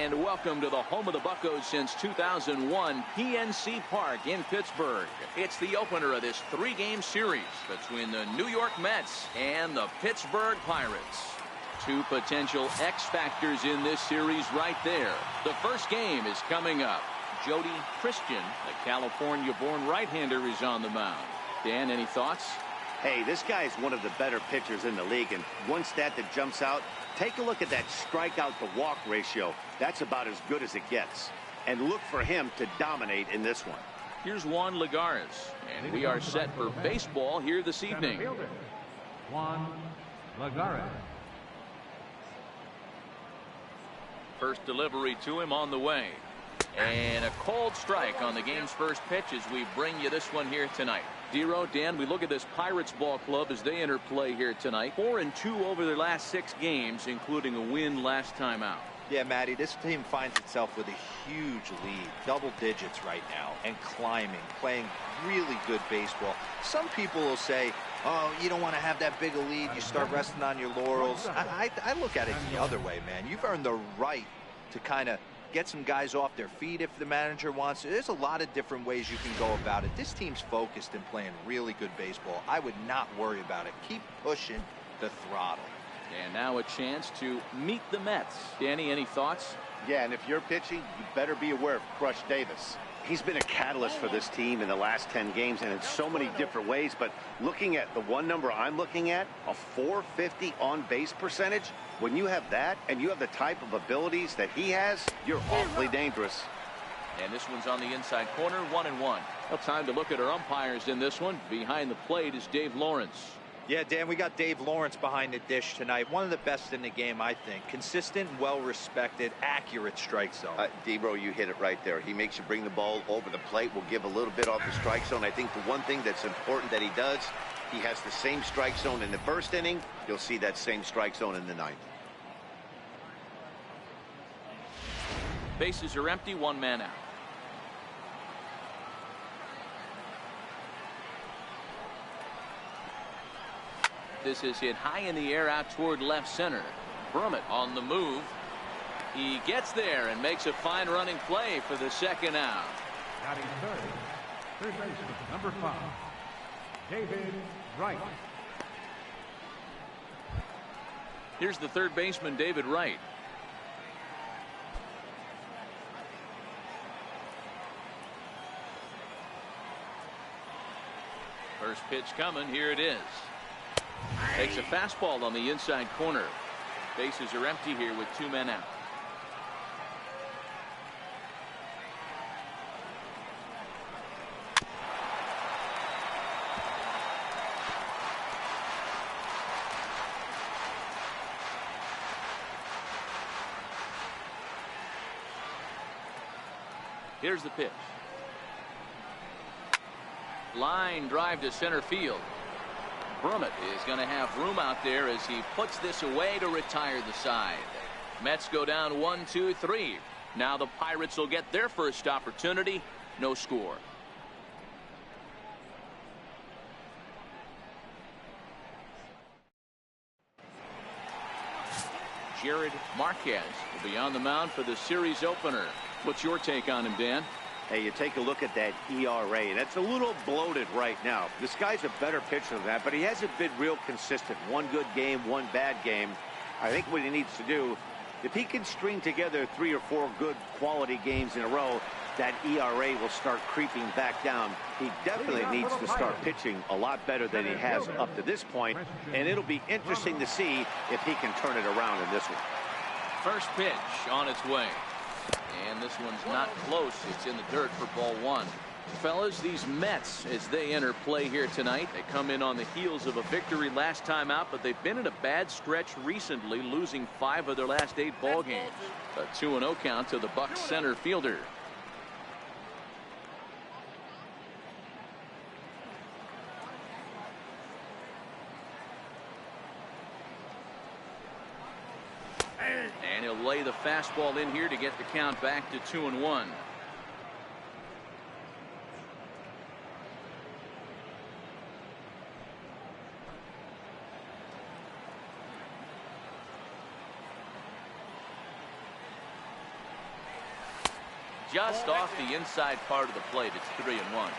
And welcome to the home of the Buccos since 2001, PNC Park in Pittsburgh. It's the opener of this three-game series between the New York Mets and the Pittsburgh Pirates. Two potential X factors in this series right there. The first game is coming up. Jody Christian, the California-born right-hander, is on the mound. Dan, any thoughts? Hey, this guy is one of the better pitchers in the league, and one stat that jumps out, take a look at that strikeout to walk ratio. That's about as good as it gets. And look for him to dominate in this one. Here's Juan Lagares, and we are set for baseball here this evening. Juan Lagares. First delivery to him on the way. And a cold strike on the game's first pitch as we bring you this one here tonight. Dero, Dan, we look at this Pirates ball club as they enter play here tonight. 4-2 over their last 6 games, including a win last time out. Yeah, Matty, this team finds itself with a huge lead, double digits right now, and climbing, playing really good baseball. Some people will say, oh, you don't want to have that big a lead, you start resting on your laurels. I look at it the other way, man. You've earned the right to kind of get some guys off their feet if the manager wants to. There's a lot of different ways you can go about it. This team's focused and playing really good baseball. I would not worry about it. Keep pushing the throttle. And now a chance to meet the Mets. Danny, any thoughts? Yeah, and if you're pitching, you better be aware of Crush Davis. He's been a catalyst for this team in the last 10 games and in so many different ways. But looking at the one number I'm looking at, a .450 on-base percentage, when you have that and you have the type of abilities that he has, you're awfully dangerous. And this one's on the inside corner, 1-1. Well, time to look at our umpires in this one. Behind the plate is Dave Lawrence. Yeah, Dan, we got Dave Lawrence behind the dish tonight. One of the best in the game, I think. Consistent, well-respected, accurate strike zone. Debro, you hit it right there. He makes you bring the ball over the plate. Will give a little bit off the strike zone. I think the one thing that's important that he does, he has the same strike zone in the first inning. You'll see that same strike zone in the ninth. Bases are empty, one man out. This is hit high in the air out toward left center. Brummett on the move. He gets there and makes a fine running play for the second out. Batting third baseman, number 5, David Wright. Here's the third baseman, David Wright. First pitch coming. Here it is. Takes a fastball on the inside corner. Bases are empty here with 2 men out. Here's the pitch. Line drive to center field. Brummett is going to have room out there as he puts this away to retire the side. Mets go down 1-2-3. Now the Pirates will get their first opportunity. No score. Jared Marquez will be on the mound for the series opener. What's your take on him, Dan? Hey, you take a look at that ERA, and it's a little bloated right now. This guy's a better pitcher than that, but he hasn't been real consistent. One good game, one bad game. I think what he needs to do, if he can string together 3 or 4 good quality games in a row, that ERA will start creeping back down. He definitely needs to start pitching a lot better than he has up to this point, and it'll be interesting to see if he can turn it around in this one. First pitch on its way. And this one's not close. It's in the dirt for ball 1. Fellas, these Mets, as they enter play here tonight, they come in on the heels of a victory last time out, but they've been in a bad stretch recently, losing 5 of their last 8 ball games. A 2-0 count to the Bucs center fielder. And he'll lay the fastball in here to get the count back to 2-1. just off the inside part of the plate. It's 3-1.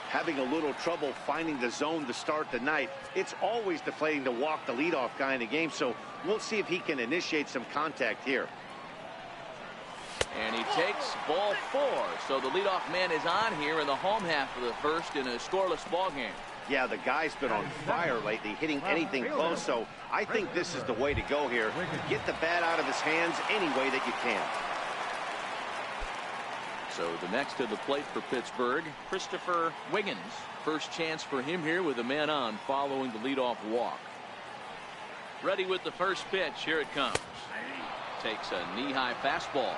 Having a little trouble finding the zone to start the night. It's always deflating to walk the leadoff guy in the game, so we'll see if he can initiate some contact here. And he takes ball 4. So the leadoff man is on here in the home half of the first in a scoreless ball game. Yeah, the guy's been on fire lately, hitting anything close, so I think this is the way to go here. Get the bat out of his hands any way that you can. So the next to the plate for Pittsburgh, Christopher Wiggins. First chance for him here with a man on following the leadoff walk. Ready with the first pitch. Here it comes. Takes a knee-high fastball.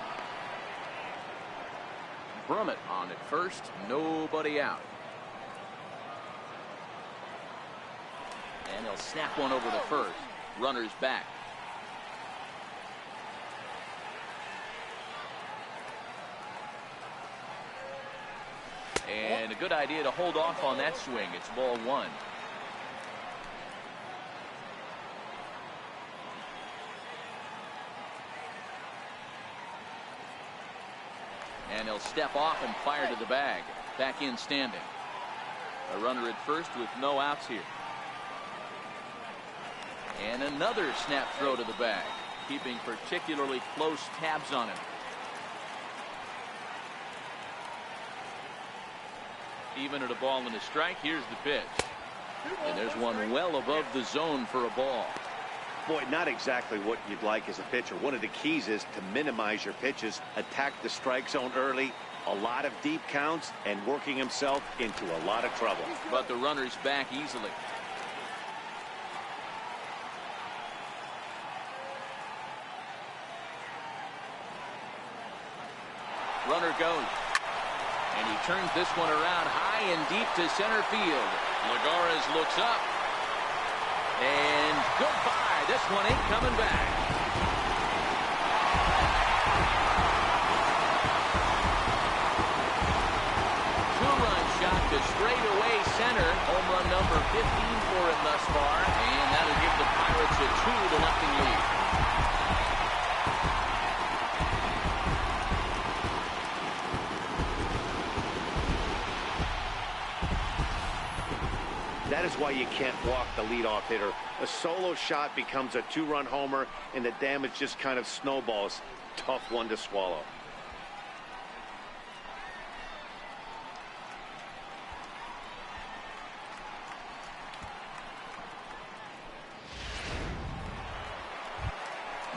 Brummett on at first. Nobody out. And he'll snap one over the first. Runners back. And a good idea to hold off on that swing. It's ball 1. And he'll step off and fire to the bag. Back in standing. A runner at first with no outs here. And another snap throw to the bag. Keeping particularly close tabs on him. Even at a ball and a strike. Here's the pitch. And there's one well above the zone for a ball. Boy, not exactly what you'd like as a pitcher. One of the keys is to minimize your pitches, attack the strike zone early, a lot of deep counts, and working himself into a lot of trouble. But the runner's back easily. Runner goes. And he turns this one around high and deep to center field. Lagares looks up. And goodbye. This one ain't coming back. Two-run shot to straightaway center. Home run number 15 for him thus far. And that'll give the Pirates a 2-0 lead. That is why you can't walk the leadoff hitter. A solo shot becomes a 2-run homer, and the damage just kind of snowballs. Tough one to swallow.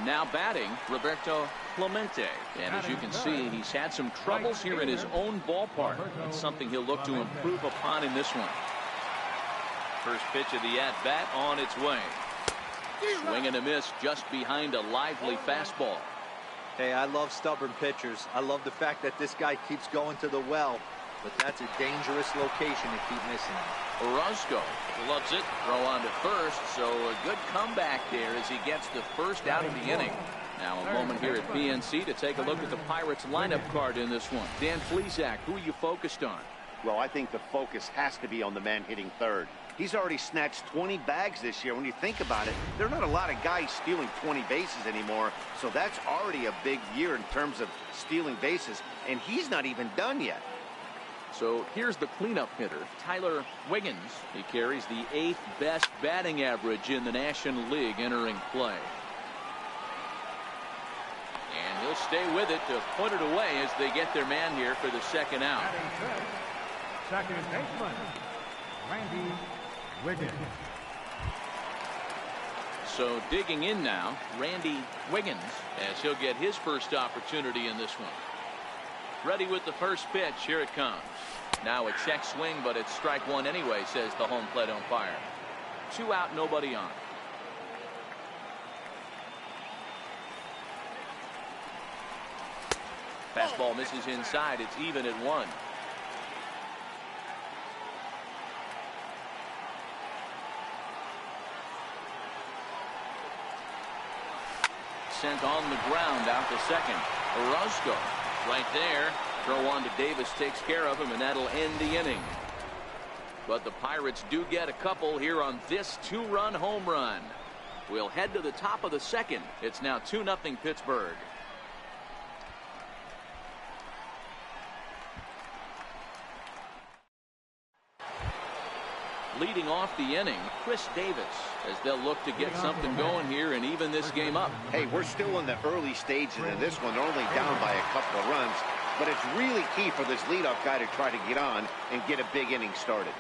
Now batting, Roberto Clemente. And as you can see, he's had some troubles here in his own ballpark. That's something he'll look to improve upon in this one. First pitch of the at-bat on its way. Swing and a miss just behind a lively fastball. Hey, I love stubborn pitchers. I love the fact that this guy keeps going to the well, but that's a dangerous location to keep missing him. Orozco loves it. Throw on to first, so a good comeback there as he gets the first out of the inning. Now a moment here at PNC to take a look at the Pirates lineup card in this one. Dan Plesac, who are you focused on? Well, I think the focus has to be on the man hitting third. He's already snatched 20 bags this year. When you think about it, there are not a lot of guys stealing 20 bases anymore, so that's already a big year in terms of stealing bases, and he's not even done yet. So here's the cleanup hitter, Tyler Wiggins. He carries the 8th best batting average in the National League entering play. And he'll stay with it to put it away as they get their man here for the second out. Second baseman, Randy Wiggins. So digging in now, Randy Wiggins, as he'll get his first opportunity in this one. Ready with the first pitch. Here it comes. Now a check swing, but it's strike one anyway, says the home plate umpire. 2 out, nobody on. Fastball misses inside. It's even at 1. Sent on the ground out to second. Orozco right there. Throw on to Davis takes care of him, and that'll end the inning. But the Pirates do get a couple here on this 2-run home run. We'll head to the top of the second. It's now 2-0 Pittsburgh. Leading off the inning, Chris Davis, as they'll look to get something going here and even this game up. Hey, we're still in the early stages of this one. They're only down by a couple of runs, but it's really key for this leadoff guy to try to get on and get a big inning started.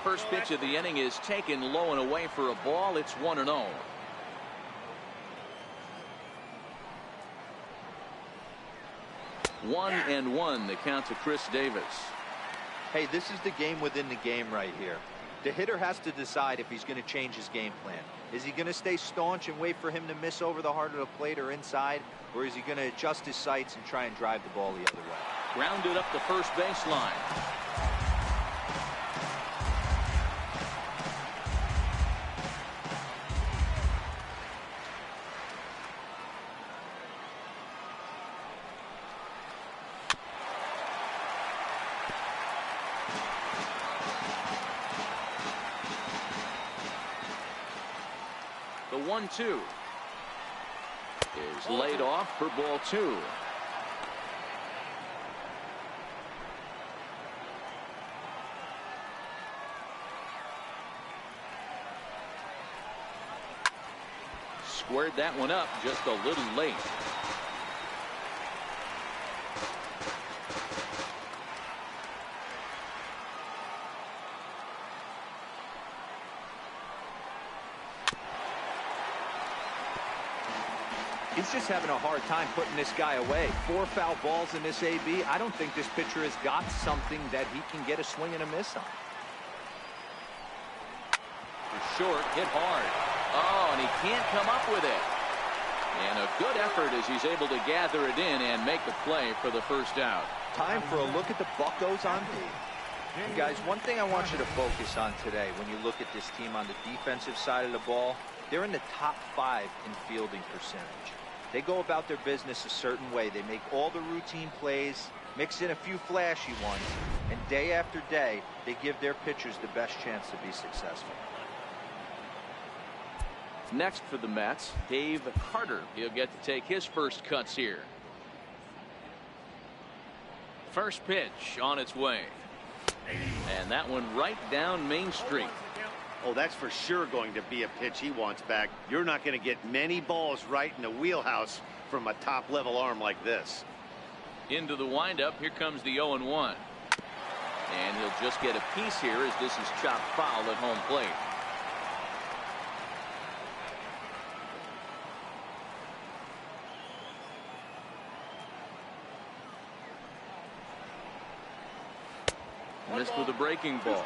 First pitch of the inning is taken low and away for a ball. It's 1-0. One and one, the count to Chris Davis. Hey, this is the game within the game right here. The hitter has to decide if he's going to change his game plan. Is he going to stay staunch and wait for him to miss over the heart of the plate or inside, or is he going to adjust his sights and try and drive the ball the other way? Grounded up the first baseline. The 1-2 is laid off for ball 2. Squared that one up just a little late. He's just having a hard time putting this guy away. 4 foul balls in this AB. I don't think this pitcher has got something that he can get a swing and a miss on. Short, hit hard. Oh, and he can't come up with it. And a good effort as he's able to gather it in and make the play for the first out. Time for a look at the Buccos on D. And guys, one thing I want you to focus on today when you look at this team on the defensive side of the ball, they're in the top 5 in fielding percentage. They go about their business a certain way. They make all the routine plays, mix in a few flashy ones, and day after day, they give their pitchers the best chance to be successful. Next for the Mets, Dave Carter. He'll get to take his first cuts here. First pitch on its way. And that one right down Main Street. Oh, that's for sure going to be a pitch he wants back. You're not going to get many balls right in the wheelhouse from a top-level arm like this. Into the windup. Here comes the 0-1. And he'll just get a piece here as this is chopped foul at home plate. Missed with a breaking ball.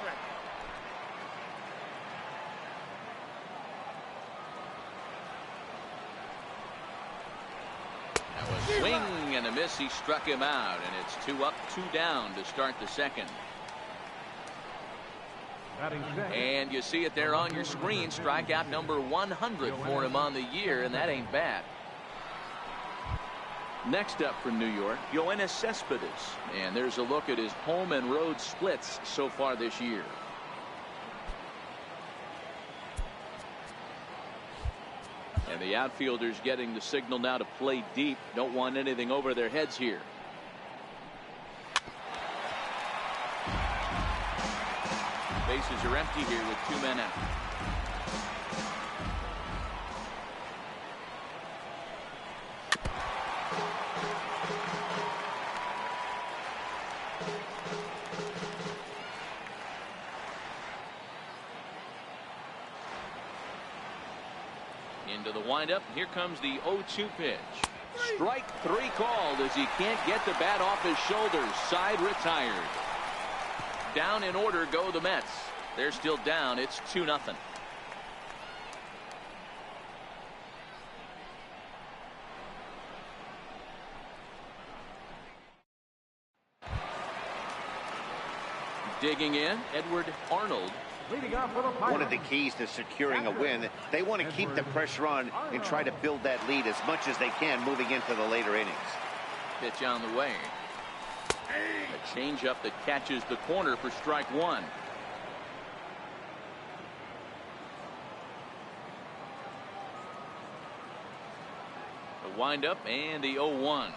Swing and a miss. He struck him out, and it's 2 up, 2 down to start the second. And you see it there on your screen. Strikeout number 100 for him on the year, and that ain't bad. Next up for New York, Yoenis Cespedes, and there's a look at his home and road splits so far this year. And the outfielders getting the signal now to play deep. Don't want anything over their heads here. Bases are empty here with 2 men out. Into the windup. Here comes the 0-2 pitch. Strike 3 called as he can't get the bat off his shoulders. Side retired. Down in order go the Mets. They're still down. It's 2-0. Digging in, Edward Arnold. One of the keys to securing a win, they want to keep the pressure on and try to build that lead as much as they can moving into the later innings. Pitch on the way. A changeup that catches the corner for strike 1. The windup and the 0-1.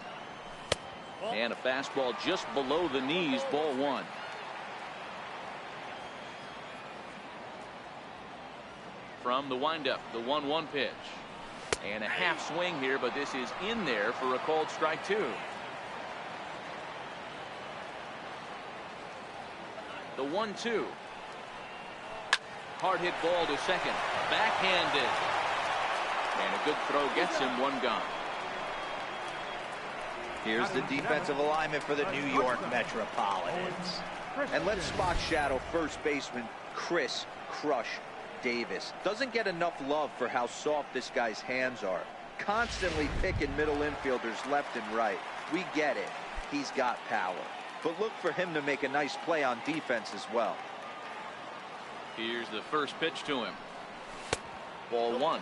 And a fastball just below the knees, ball 1. from the windup, the 1-1 pitch. And a half swing here, but this is in there for a called strike 2. The 1-2. Hard hit ball to second. Backhanded. And a good throw gets him one gone. Here's the defensive alignment for the New York Metropolitans. And let's spot shadow first baseman Chris "Crush" Davis. Doesn't get enough love for how soft this guy's hands are. Constantly picking middle infielders left and right. We get it. He's got power. But look for him to make a nice play on defense as well. Here's the first pitch to him. Ball 1.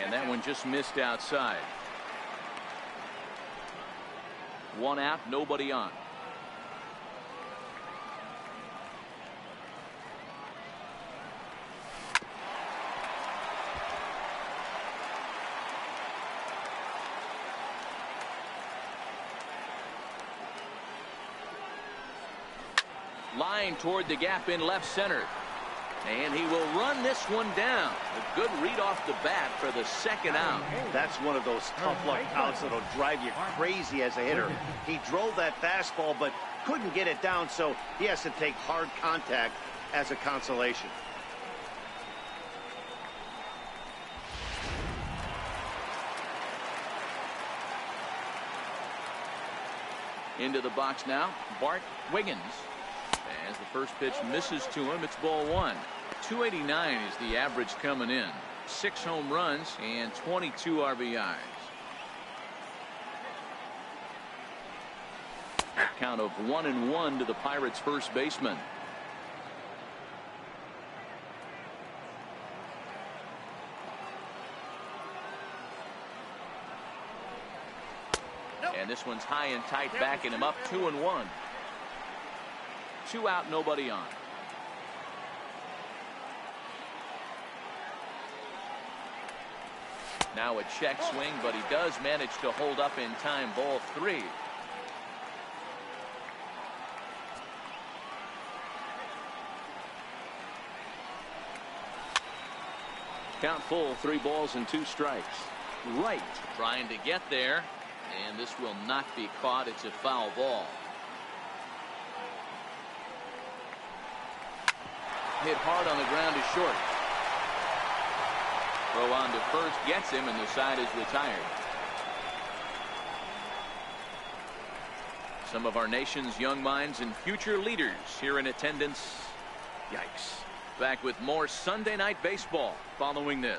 And that one just missed outside. 1 out, nobody on. Line toward the gap in left center. And he will run this one down. A good read off the bat for the second out. That's one of those tough luck outs that'll drive you crazy as a hitter. He drove that fastball but couldn't get it down, so he has to take hard contact as a consolation. Into the box now, Bart Wiggins. As the first pitch misses to him, it's ball 1. 289 is the average coming in. 6 home runs and 22 RBIs. Count of 1-1 to the Pirates first baseman. And this one's high and tight, backing him up. 2-1. 2 out, nobody on. Now a check swing, but he does manage to hold up in time. Ball 3. Count full, 3 balls and 2 strikes. Right, trying to get there, and this will not be caught. It's a foul ball. Hit hard on the ground is short. Throw on to first gets him, and the side is retired. Some of our nation's young minds and future leaders here in attendance. Yikes. Back with more Sunday Night Baseball following this.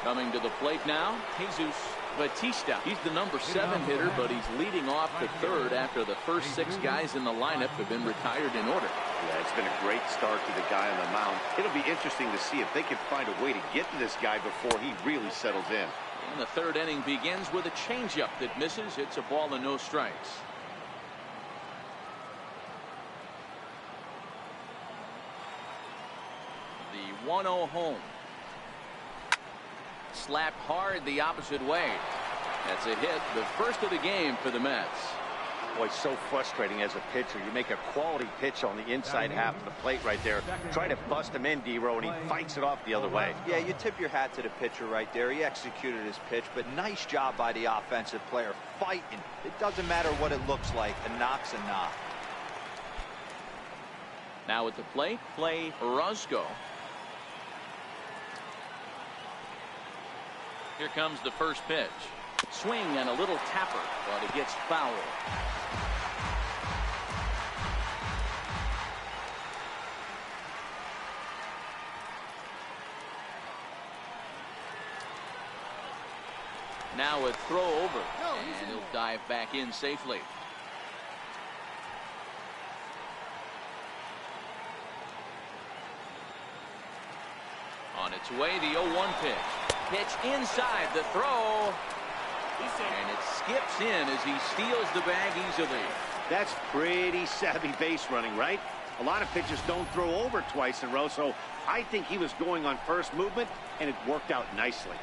Coming to the plate now, Jesus Batista. He's the number 7 hitter, but he's leading off the 3rd after the first 6 guys in the lineup have been retired in order. Yeah, it's been a great start to the guy on the mound. It'll be interesting to see if they can find a way to get to this guy before he really settles in. And the 3rd inning begins with a changeup that misses. It's a ball and no strikes. The 1-0 home. Slapped hard the opposite way. That's a hit, the first of the game for the Mets. Boy, it's so frustrating as a pitcher. You make a quality pitch on the inside half of the plate right there. Try to bust him in, D-Row, and he fights it off the other way. Yeah, you tip your hat to the pitcher right there. He executed his pitch, but nice job by the offensive player fighting. It doesn't matter what it looks like. A knock's a knock. Now at the plate, Roscoe. Here comes the first pitch. Swing and a little tapper, but it gets foul. Now a throw over, and he'll dive back in safely. On its way, the 0-1 pitch. Pitch inside, the throw, and it skips in as he steals the bag easily. That's pretty savvy base running, right? A lot of pitchers don't throw over twice in a row, so I think he was going on first movement, and it worked out nicely.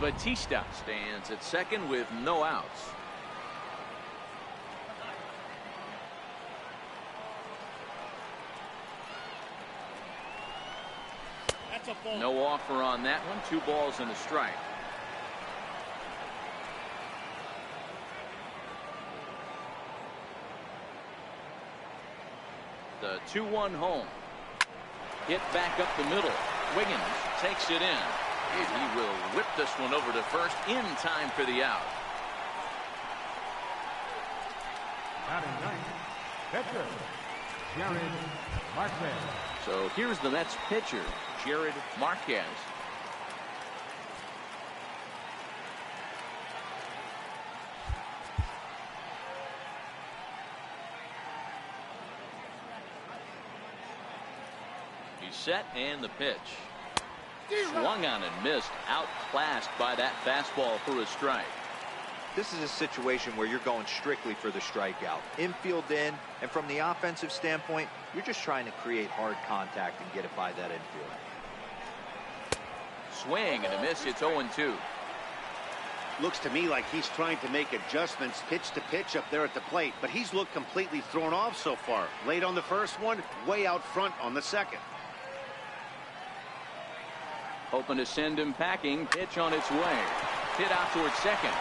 Batista stands at second with no outs. No offer on that one. 2 balls and a strike. The 2-1 home. Hit back up the middle. Wiggins takes it in. And he will whip this one over to first in time for the out. Batting ninth, pitcher, Jared Marquez. So here's the Mets pitcher, Jared Marquez. He's set and the pitch. Swung on and missed. Outclassed by that fastball for a strike. This is a situation where you're going strictly for the strikeout. Infield in, and from the offensive standpoint, you're just trying to create hard contact and get it by that infield. Swing and a miss. It's 0-2. Looks to me like he's trying to make adjustments pitch to pitch up there at the plate, but he's looked completely thrown off so far. Late on the first one, way out front on the second. Hoping to send him packing. Pitch on its way. Hit out towards second.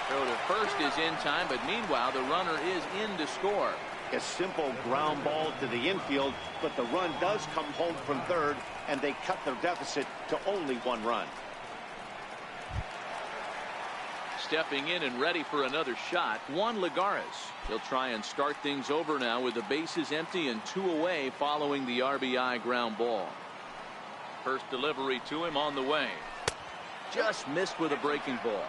Throw to first is in time, but meanwhile the runner is in to score. A simple ground ball to the infield, but the run does come home from third, and they cut their deficit to only 1 run. Stepping in and ready for another shot, Juan Lagares. He'll try and start things over now with the bases empty and 2 away following the RBI ground ball. First delivery to him on the way. Just missed with a breaking ball.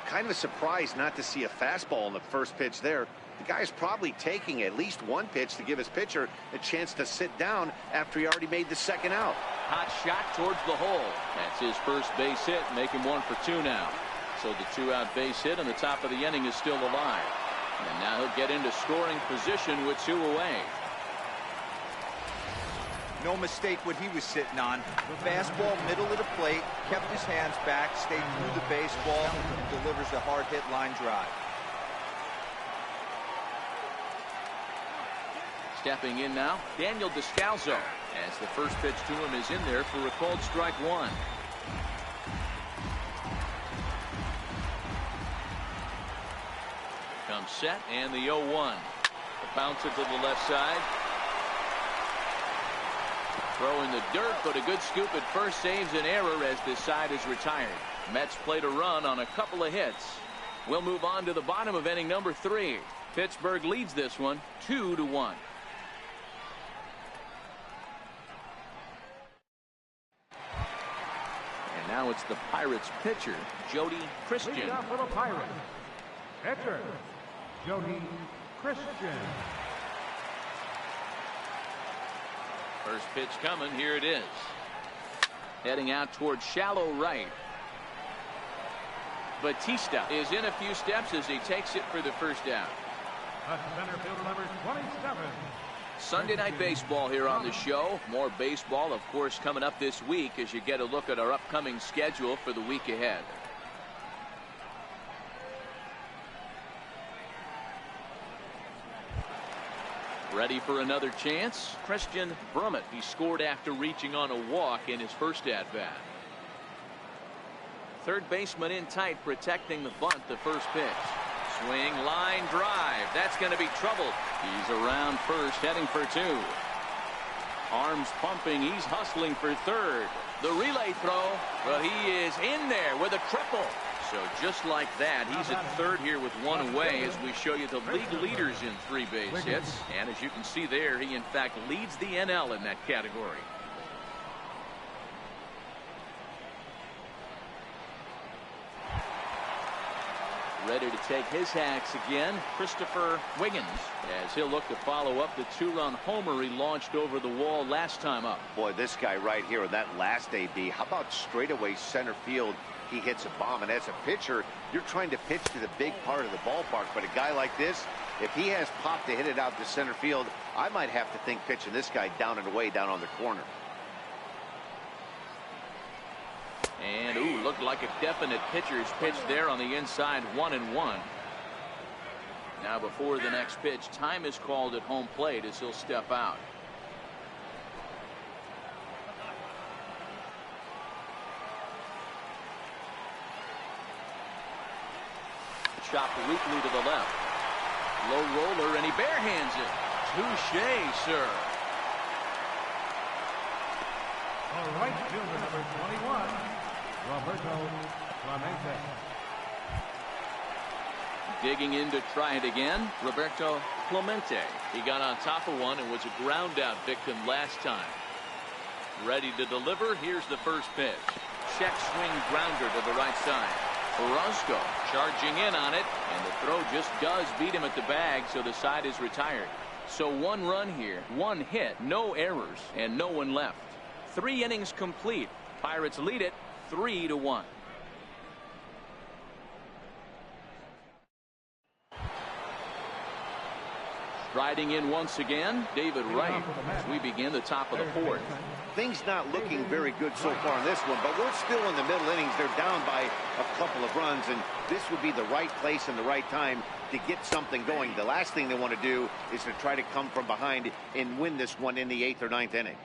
Kind of a surprise not to see a fastball in the first pitch there. The guy's probably taking at least 1 pitch to give his pitcher a chance to sit down after he already made the second out. Hot shot towards the hole. That's his first base hit, making 1 for 2 now. So the 2-out base hit on the top of the inning is still alive. And now he'll get into scoring position with 2 away. No mistake what he was sitting on. Fastball middle of the plate, kept his hands back, stayed through the baseball, and delivers a hard hit line drive. Stepping in now, Daniel Descalso, as the first pitch to him is in there for a called strike 1. Comes set and the 0-1. The bouncer to the left side. Throw in the dirt, but a good scoop at first saves an error as this side is retired. Mets played a run on a couple of hits. We'll move on to the bottom of inning number 3. Pittsburgh leads this one 2-1. And now it's the Pirates pitcher, Jody Christian. Lead off for the Pirates, pitcher, Jody Christian. First pitch coming. Here it is. Heading out towards shallow right. Batista is in a few steps as he takes it for the first down. Center fielder number 27. Sunday Night Baseball here on the show. More baseball, of course, coming up this week as you get a look at our upcoming schedule for the week ahead. Ready for another chance. Christian Brummett. He scored after reaching on a walk in his first at-bat. Third baseman in tight, protecting the bunt. The first pitch. Swing, line drive. That's going to be trouble. He's around first, heading for 2. Arms pumping. He's hustling for third. The relay throw, but he is in there with a triple. So just like that, he's at third here with 1 away as we show you the league leaders in 3 base hits. And as you can see there, he in fact leads the NL in that category. Ready to take his hacks again, Christopher Wiggins, as he'll look to follow up the 2-run homer he launched over the wall last time up. Boy, this guy right here in that last AB, how about straightaway center field? He hits a bomb, and as a pitcher, you're trying to pitch to the big part of the ballpark, but a guy like this, if he has pop to hit it out to center field, I might have to think pitching this guy down and away down on the corner. And, ooh, looked like a definite pitcher's pitch there on the inside, 1-1. Now before the next pitch, time is called at home plate as he'll step out. Chopped weakly to the left. Low roller, and he barehands it. Touche, sir. All right, fielder number 21, Roberto Clemente. Digging in to try it again, Roberto Clemente. He got on top of one and was a ground out victim last time. Ready to deliver. Here's the first pitch. Check swing grounder to the right side. Orozco charging in on it, and the throw just does beat him at the bag, so the side is retired. So 1 run here, 1 hit, no errors, and no one left. 3 innings complete. Pirates lead it 3-1. Riding in once again, David Wright, as we begin the top of the 4th. Things not looking very good so far in this one, but we're still in the middle innings. They're down by a couple of runs, and this would be the right place and the right time to get something going. The last thing they want to do is to try to come from behind and win this one in the 8th or 9th inning.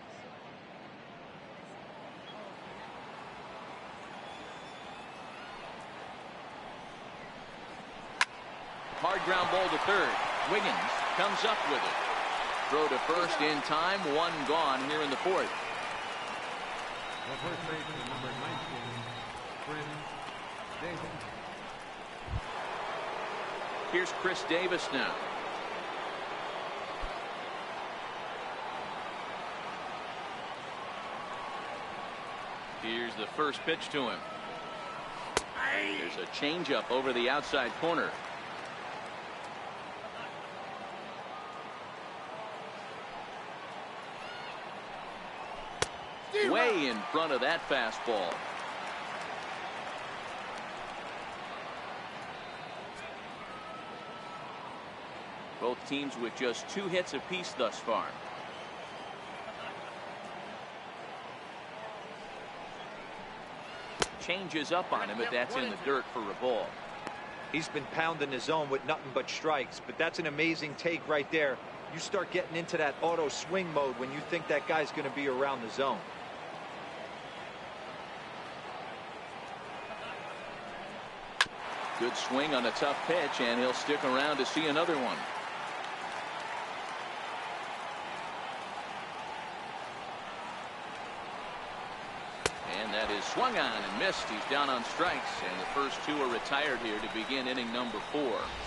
Hard ground ball to third. Wiggins comes up with it. Throw to first in time. 1 gone here in the 4th. The first baseman, number 19, Chris Davis. Here's Chris Davis now. Here's the first pitch to him. There's a changeup over the outside corner. Way in front of that fastball. Both teams with just 2 hits apiece thus far. Changes up on him, but that's in the dirt for a ball. He's been pounding the zone with nothing but strikes, but that's an amazing take right there. You start getting into that auto swing mode when you think that guy's going to be around the zone. Good swing on a tough pitch, and he'll stick around to see another one. And that is swung on and missed. He's down on strikes, and the first 2 are retired here to begin inning number 4.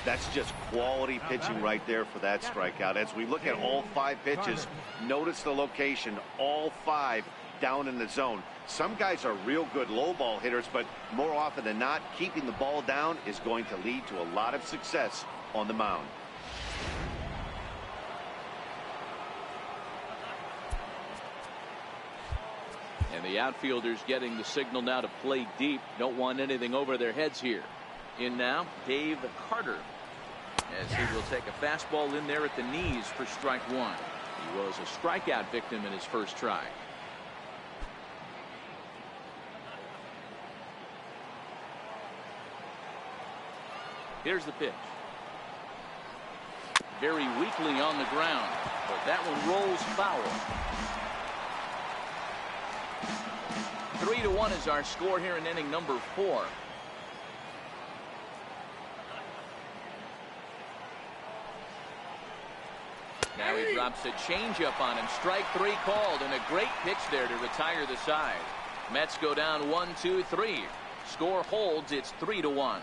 That's just quality pitching right there for that strikeout. As we look at all 5 pitches, notice the location. All 5 down in the zone. Some guys are real good low ball hitters, but more often than not, keeping the ball down is going to lead to a lot of success on the mound. And the outfielders getting the signal now to play deep. Don't want anything over their heads here. In now, Dave Carter, as he will take a fastball in there at the knees for strike 1. He was a strikeout victim in his first try. Here's the pitch. Very weakly on the ground, but that one rolls foul. 3-1 is our score here in inning number 4. Now he drops a changeup on him. Strike 3 called, and a great pitch there to retire the side. Mets go down 1-2-3. Score holds. It's 3-1.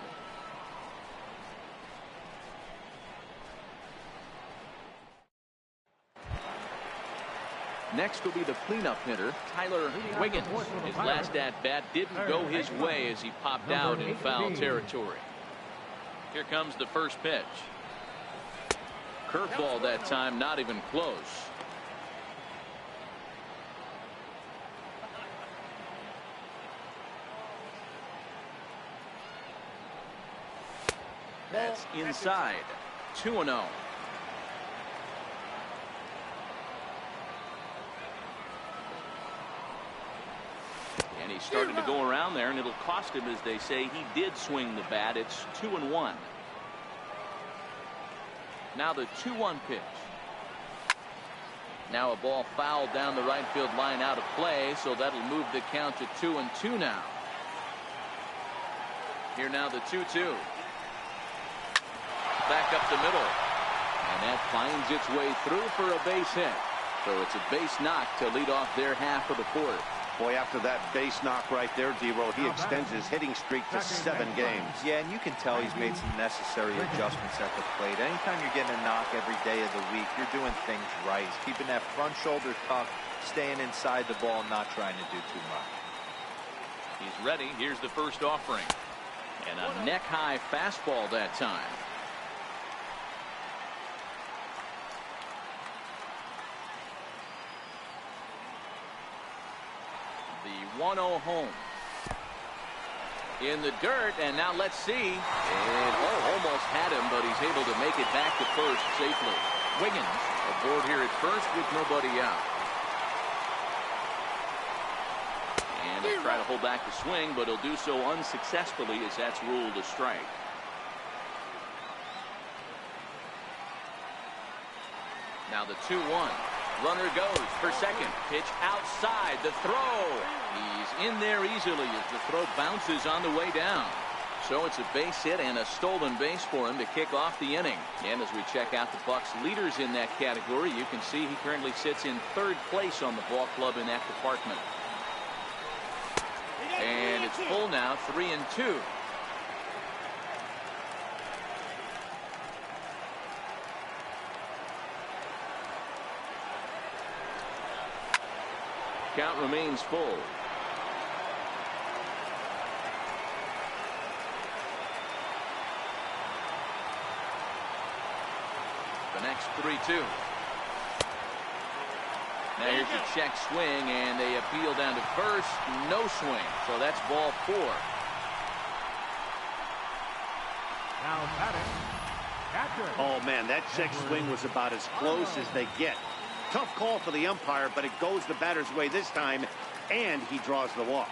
Next will be the cleanup hitter, Tyler Wiggins. His last at-bat didn't go his way as he popped out in foul territory. Here comes the first pitch. Curveball that time, not even close. That's inside. 2-0. And he's starting to go around there, and it'll cost him, as they say. He did swing the bat. It's 2-1. Now the 2-1 pitch. Now a ball fouled down the right field line, out of play, so that'll move the count to 2-2 now. Here now the 2-2. Back up the middle. And that finds its way through for a base hit. So it's a base knock to lead off their half of the fourth. Boy, after that base knock right there, D-Roll, he extends his hitting streak to 7 games. Yeah, and you can tell he's made some necessary adjustments at the plate. Anytime you're getting a knock every day of the week, you're doing things right. He's keeping that front shoulder tucked, staying inside the ball, not trying to do too much. He's ready. Here's the first offering. And a neck-high fastball that time. The 1-0 home. In the dirt, and now let's see. And almost had him, but he's able to make it back to first safely. Wiggins aboard here at first with nobody out. And he'll try to hold back the swing, but he'll do so unsuccessfully, as that's ruled a strike. Now the 2-1. Runner goes for second. Pitch outside. The throw. He's in there easily as the throw bounces on the way down. So it's a base hit and a stolen base for him to kick off the inning. And as we check out the Bucs leaders in that category, you can see he currently sits in third place on the ball club in that department. And it's full now, 3-2. Count remains full. The next 3-2. Now here's a check swing, and they appeal down to first. No swing, so that's ball 4. Now batting, catcher. Oh, man, that check swing was about as close as they get. Tough call for the umpire, but it goes the batter's way this time, and he draws the walk.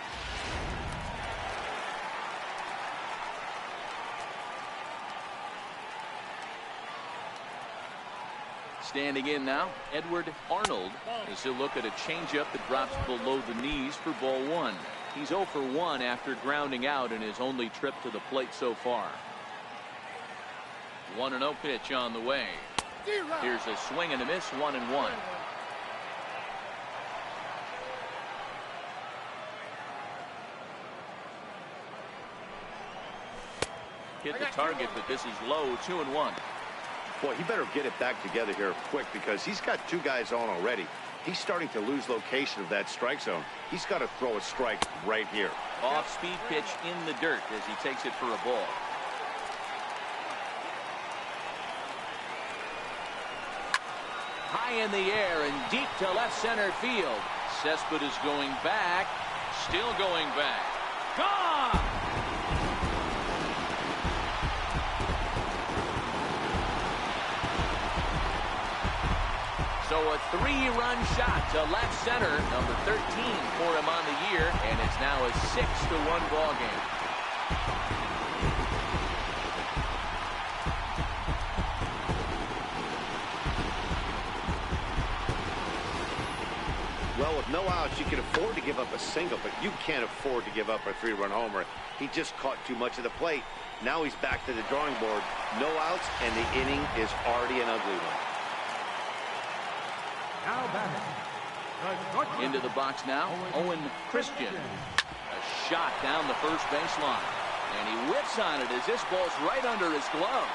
Standing in now, Edward Arnold, as he'll look at a changeup that drops below the knees for ball 1. He's 0 for 1 after grounding out in his only trip to the plate so far. 1-0 pitch on the way. Here's a swing and a miss, 1-1. Hit the target, but this is low, 2-1. Boy, he better get it back together here quick, because he's got 2 guys on already. He's starting to lose location of that strike zone. He's got to throw a strike right here. Off-speed pitch in the dirt as he takes it for a ball. High in the air and deep to left center field. Cespedes going back, still going back. Gone! So a 3-run shot to left center, number 13 for him on the year, and it's now a 6-1 ball game. Well, with no outs, you can afford to give up a single, but you can't afford to give up a 3-run homer. He just caught too much of the plate. Now he's back to the drawing board. No outs, and the inning is already an ugly one. Now batting, Into the box now, Owen Christian. A shot down the first baseline. And he whips on it as this ball's right under his glove.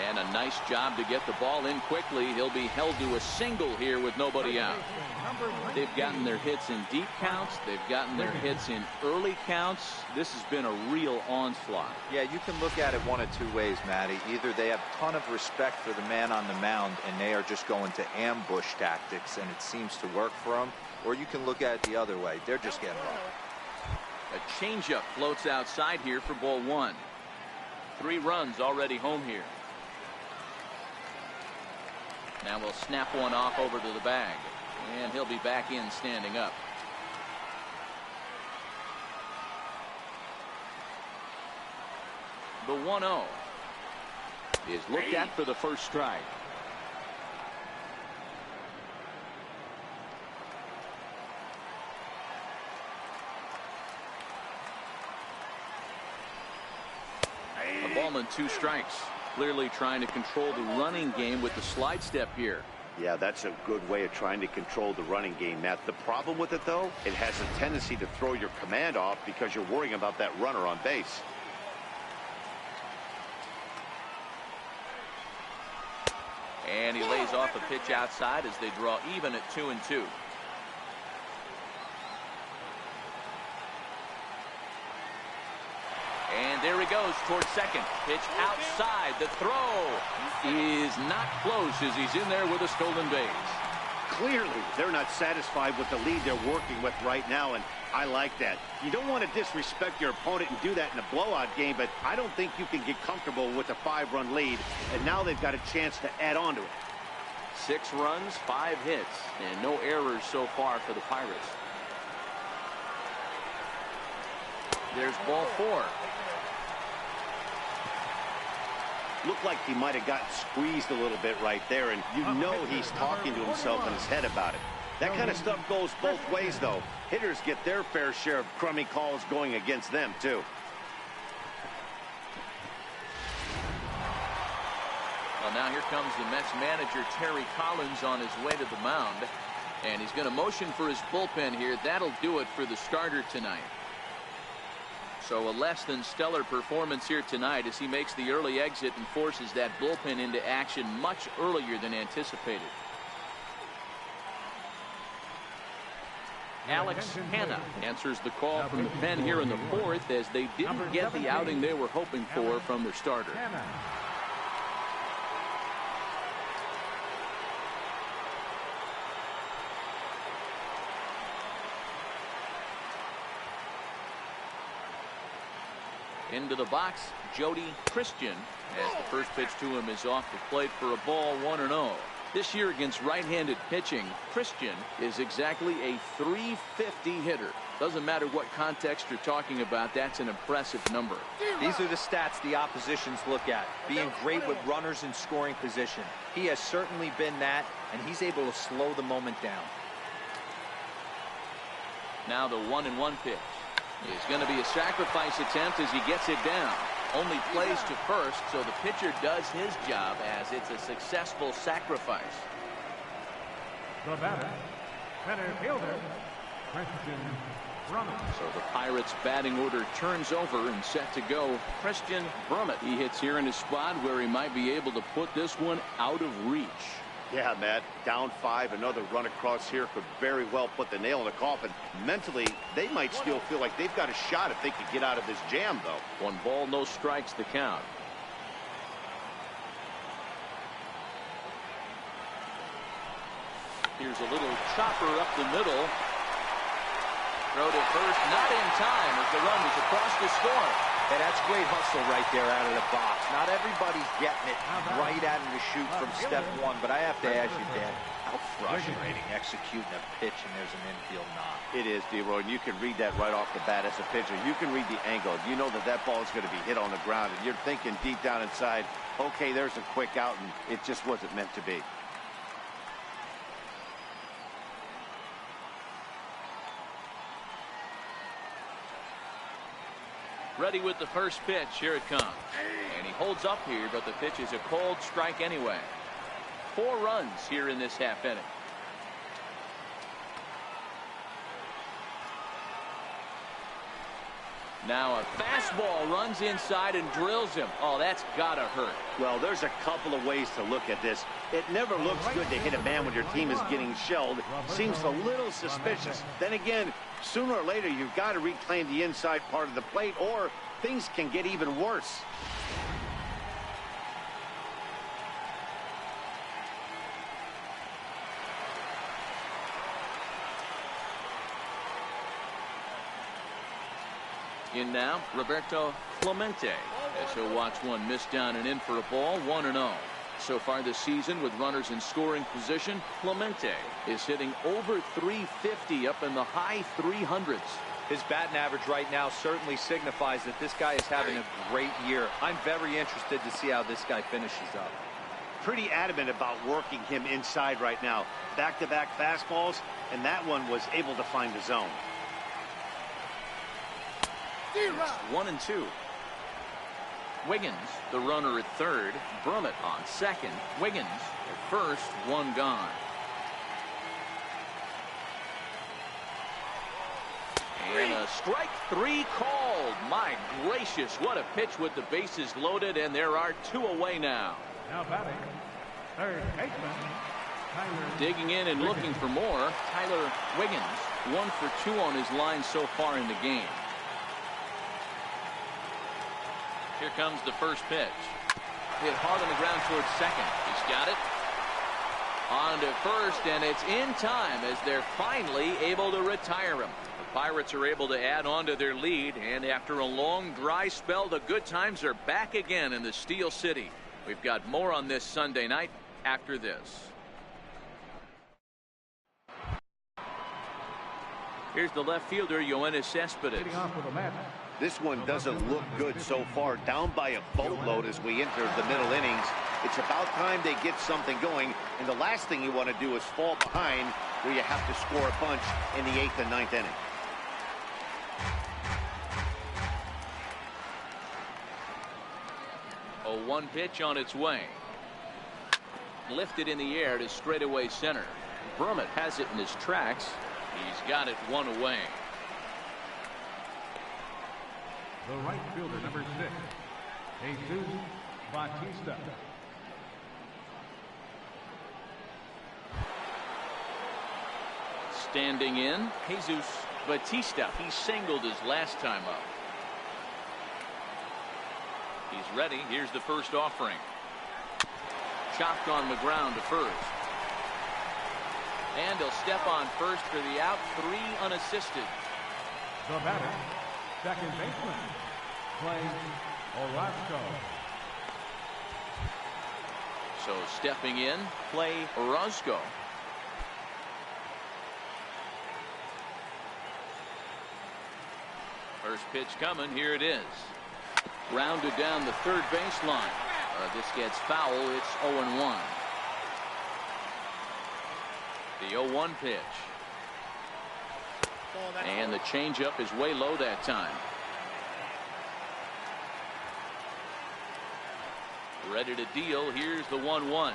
And a nice job to get the ball in quickly. He'll be held to a single here with nobody out. They've gotten their hits in deep counts. They've gotten their hits in early counts. This has been a real onslaught. Yeah, you can look at it one of 2 ways, Matty. Either they have a ton of respect for the man on the mound and they are just going to ambush tactics and it seems to work for them, or you can look at it the other way. They're just getting rough. A changeup floats outside here for ball 1. 3 runs already home here. Now we'll snap one off over to the bag. And he'll be back in standing up. The 1-0 is looked at for the first strike. A ball and 2 strikes. Clearly trying to control the running game with the slide step here. Yeah, that's a good way of trying to control the running game, Matt. The problem with it, though, it has a tendency to throw your command off because you're worrying about that runner on base. And he lays off a pitch outside as they draw even at 2-2. And there he goes towards second. Pitch outside. The throw is not close as he's in there with a stolen base. Clearly, they're not satisfied with the lead they're working with right now, and I like that. You don't want to disrespect your opponent and do that in a blowout game, but I don't think you can get comfortable with a 5-run lead, and now they've got a chance to add on to it. 6 runs, 5 hits, and no errors so far for the Pirates. There's ball 4. Looked like he might have gotten squeezed a little bit right there, and you know he's talking to himself in his head about it. That kind of stuff goes both ways, though. Hitters get their fair share of crummy calls going against them, too. Well, now here comes the Mets manager, Terry Collins, on his way to the mound. And he's going to motion for his bullpen here. That'll do it for the starter tonight. So a less than stellar performance here tonight as he makes the early exit and forces that bullpen into action much earlier than anticipated. Alex Hanna answers the call from the pen here in the 4th as they didn't get the outing they were hoping for from their starter. Into the box, Jody Christian, as the first pitch to him is off the plate for a ball, 1-0. This year against right-handed pitching, Christian is exactly a .350 hitter. Doesn't matter what context you're talking about, that's an impressive number. These are the stats the oppositions look at. Being great with runners in scoring position. He has certainly been that, and he's able to slow the moment down. Now the 1-1 pitch is going to be a sacrifice attempt as he gets it down. Only plays to first, so the pitcher does his job as it's a successful sacrifice. The batter, center fielder, Christian Brummett. So the Pirates batting order turns over and set to go. Christian Brummett. He hits here in a spot where he might be able to put this one out of reach. Yeah, Matt, down 5, another run across here could very well put the nail in the coffin. Mentally, they might still feel like they've got a shot if they could get out of this jam, though. 1 ball, no strikes the count. Here's a little chopper up the middle. Throw to first, not in time as the run is across the score. Hey, that's great hustle right there out of the box. Not everybody's getting it right out of the chute from step 1, but I have to ask you, Dan, how frustrating executing a pitch and there's an infield knock. It is, D-Roy, and you can read that right off the bat as a pitcher. You can read the angle. You know that that ball is going to be hit on the ground, and you're thinking deep down inside, okay, there's a quick out, and it just wasn't meant to be. Ready with the first pitch. Here it comes. And he holds up here, but the pitch is a cold strike anyway. 4 runs here in this half inning. Now a fastball runs inside and drills him. Oh, that's gotta hurt. Well, there's a couple of ways to look at this. It never looks good to hit a man when your team is getting shelled. Seems a little suspicious. Then again, sooner or later, you've got to reclaim the inside part of the plate, or things can get even worse. In now, Roberto Clemente, as he'll watch one miss down and in for a ball, 1-0. So far this season with runners in scoring position, Clemente is hitting over .350 up in the high 300s. His batting average right now certainly signifies that this guy is having a great year. I'm very interested to see how this guy finishes up. Pretty adamant about working him inside right now. Back-to-back fastballs, and that one was able to find the zone. 1-2. Wiggins, the runner at third. Brummett on second. Wiggins at first, one gone. And a strike 3 called. My gracious, what a pitch with the bases loaded, and there are 2 away now. Now batting, third baseman, Tyler. Digging in and looking for more, Tyler Wiggins, 1 for 2 on his line so far in the game. Here comes the first pitch. Hit hard on the ground towards second. He's got it. On to first, and it's in time as they're finally able to retire him. The Pirates are able to add on to their lead, and after a long dry spell, the good times are back again in the Steel City. We've got more on this Sunday night after this. Here's the left fielder, Yoenis Cespedes. Leading off with a match. This one doesn't look good so far. Down by a boatload as we enter the middle innings. It's about time they get something going, and the last thing you want to do is fall behind where you have to score a bunch in the 8th and 9th inning. A 1 pitch on its way. Lifted in the air to straightaway center. Brummett has it in his tracks. He's got it 1 away. The right fielder, number 6, Jesus Bautista. Standing in, Jesus Bautista. He singled his last time up. He's ready. Here's the first offering. Chopped on the ground to first. And he'll step on first for the out. 3 unassisted. The batter, second baseman, Clay Orozco. So stepping in, Clay Orozco. First pitch coming. Here it is. Rounded down the third baseline. This gets foul. It's 0-1. The 0-1 pitch. And the changeup is way low that time. Ready to deal. Here's the 1-1.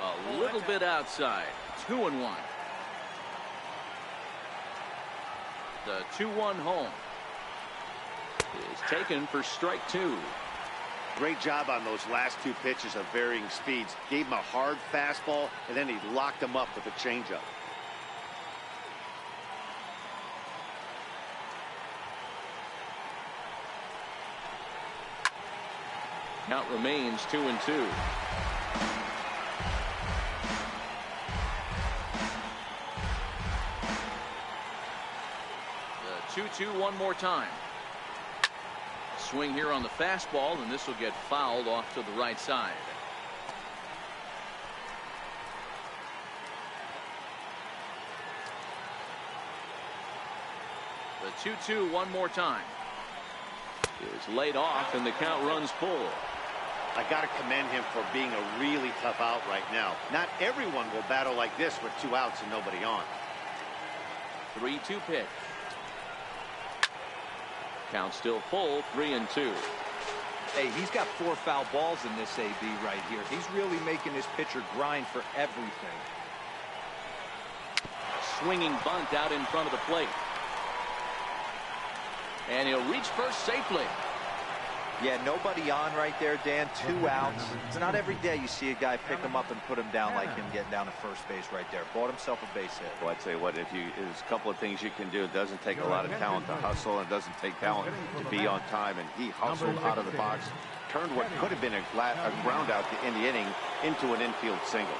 A little bit outside. 2-1. The 2-1 home is taken for strike 2. Great job on those last 2 pitches of varying speeds. Gave him a hard fastball, and then he locked him up with a changeup. Count remains 2-2. The 2-2 one more time. Swing here on the fastball, and this will get fouled off to the right side. The 2-2 one more time. Is laid off, and the count runs full. I got to commend him for being a really tough out right now. Not everyone will battle like this with 2 outs and nobody on. 3-2 pitch. Count still full, 3-2. Hey, he's got 4 foul balls in this AB right here. He's really making his pitcher grind for everything. Swinging bunt out in front of the plate. And he'll reach first safely. Yeah, nobody on right there, Dan. 2 outs. It's not every day you see a guy pick him up and put him down like him getting down to first base right there. Bought himself a base hit. Well, I'd say what, there's a couple of things you can do. It doesn't take a lot of talent to hustle, and it doesn't take talent to be on time. And he hustled out of the box, turned what could have been a ground out in the inning into an infield single.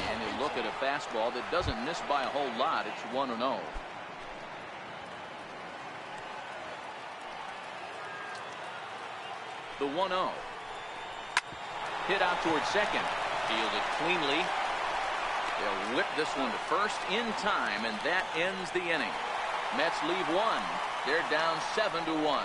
And you look at a fastball that doesn't miss by a whole lot. It's 1-0. The 1-0. Hit out towards second. Fielded cleanly. They'll whip this one to first in time, and that ends the inning. Mets leave one. They're down 7-1.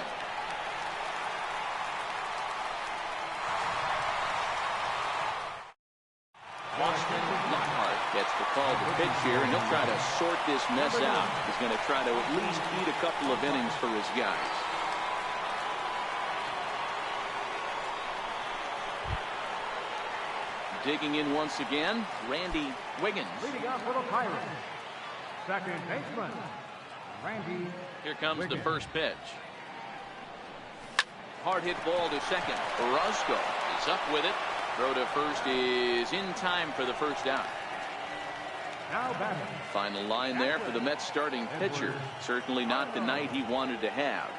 Austin Lockhart gets the call to pitch here, and he'll try to sort this mess out. He's going to try to at least eat a couple of innings for his guys. Digging in once again, Randy Wiggins. Leading up for the Pirates, second baseman, Randy. Here comes Wiggins. the first pitch. Hard hit ball to second. Orozco is up with it. Throw to first is in time for the first out. Now batting. Final line there for the Mets starting pitcher. Certainly not the night he wanted to have.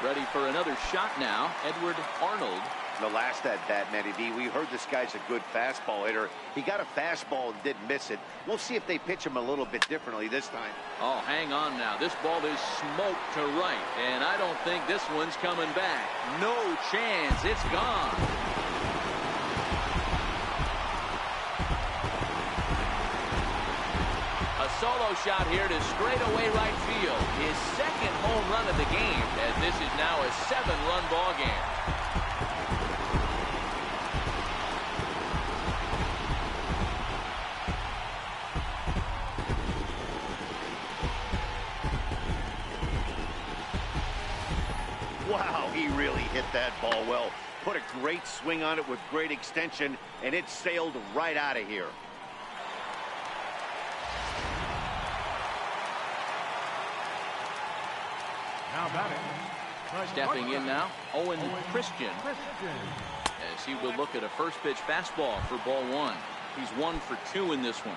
Ready for another shot now, Edward Arnold. The last at bat, Matty V, we heard this guy's a good fastball hitter. He got a fastball and didn't miss it. We'll see if they pitch him a little bit differently this time. Oh, hang on now. This ball is smoked to right, and I don't think this one's coming back. No chance. It's gone. A solo shot here to straightaway right field. His second home run of the game, as this is now a 7-run ball game. Wow, he really hit that ball well. Put a great swing on it with great extension, and it sailed right out of here. Now batting. Stepping in now, Owen Christian, as he will look at a first pitch fastball for ball one. He's 1 for 2 in this one.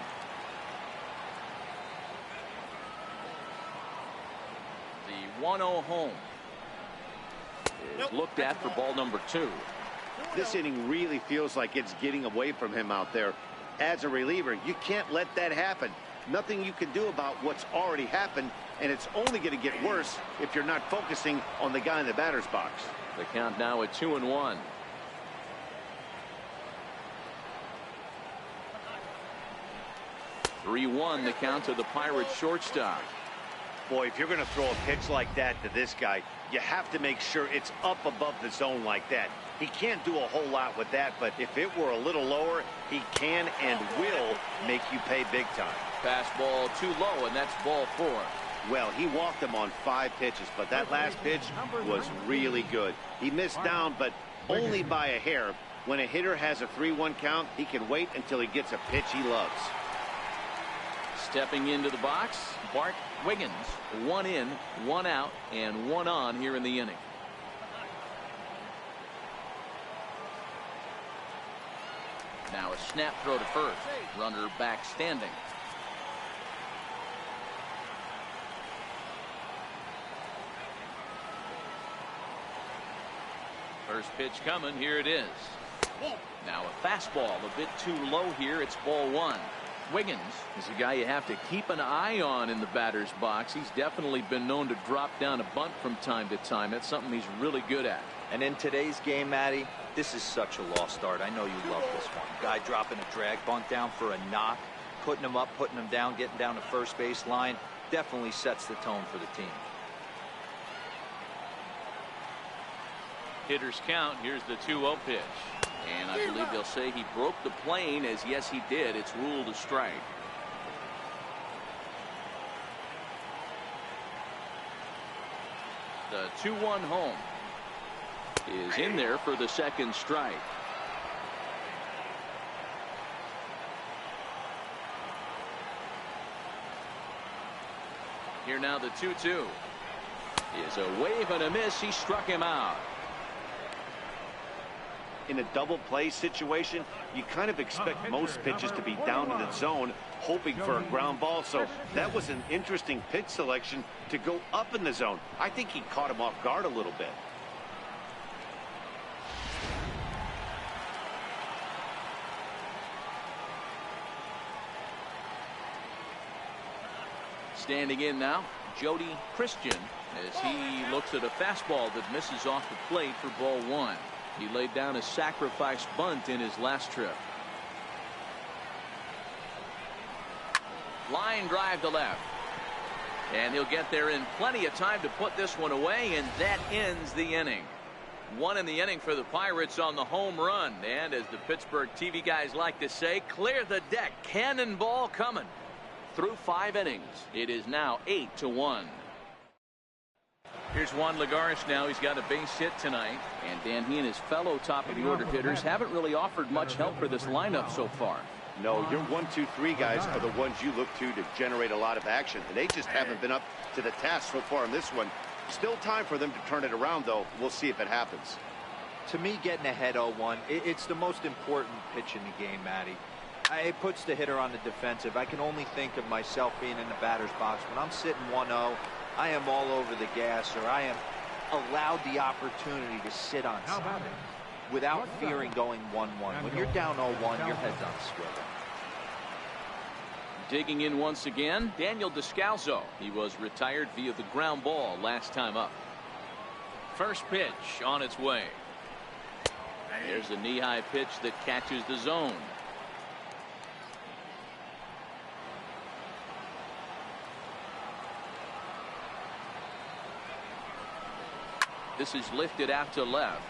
The 1-0 home is looked at for ball number 2. This inning really feels like it's getting away from him out there. As a reliever, you can't let that happen. Nothing you can do about what's already happened, and it's only going to get worse if you're not focusing on the guy in the batter's box. The count now at 2-1. (3-1) the count to the Pirates shortstop. Boy, if you're going to throw a pitch like that to this guy, you have to make sure it's up above the zone like that. He can't do a whole lot with that, but if it were a little lower, he can and will make you pay big time. Fastball too low, and that's ball 4. Well, he walked him on 5 pitches, but that last pitch was really good. He missed down, but only by a hair. When a hitter has a 3-1 count, he can wait until he gets a pitch he loves. Stepping into the box, Bart Wiggins. 1 in, 1 out, and 1 on here in the inning. Now a snap throw to first. Runner back standing. First pitch coming. Here it is. Now a fastball a bit too low here. It's ball 1. Wiggins is a guy you have to keep an eye on in the batter's box. He's definitely been known to drop down a bunt from time to time. That's something he's really good at. And in today's game, Matty, this is such a lost start. I know you love this one. Guy dropping a drag bunt down for a knock, putting him up, putting him down, getting down to first base line. Definitely sets the tone for the team. Hitters count. Here's the 2-0 pitch. And I believe they'll say he broke the plane, as yes he did. It's ruled a strike. The 2-1 home is in there for the second strike. Here now the 2-2 is a wave and a miss. He struck him out. In a double play situation, you kind of expect most pitches to be down in the zone, hoping for a ground ball. So that was an interesting pitch selection to go up in the zone. I think he caught him off guard a little bit. Standing in now, Jody Christian, as he looks at a fastball that misses off the plate for ball 1. He laid down a sacrifice bunt in his last trip. Line drive to left. And he'll get there in plenty of time to put this one away, and that ends the inning. One in the inning for the Pirates on the home run. And as the Pittsburgh TV guys like to say, clear the deck. Cannonball coming. Through 5 innings, it is now 8-1. Here's Juan Lagares now. He's got a base hit tonight. And Dan, he and his fellow top of the order hitters haven't really offered much help for this lineup so far. No, your 1, 2, 3 guys are the ones you look to generate a lot of action. And they just haven't been up to the task so far in this one. Still time for them to turn it around, though. We'll see if it happens. To me, getting ahead 0-1, it's the most important pitch in the game, Matty. It puts the hitter on the defensive. I can only think of myself being in the batter's box. When I'm sitting 1-0, I am all over the gas, or I am allowed the opportunity to sit on something without fearing going 1-1. When you're down 0-1, your head's on swivel. Digging in once again, Daniel Descalso. He was retired via the ground ball last time up. First pitch on its way. There's a knee-high pitch that catches the zone. This is lifted out to left.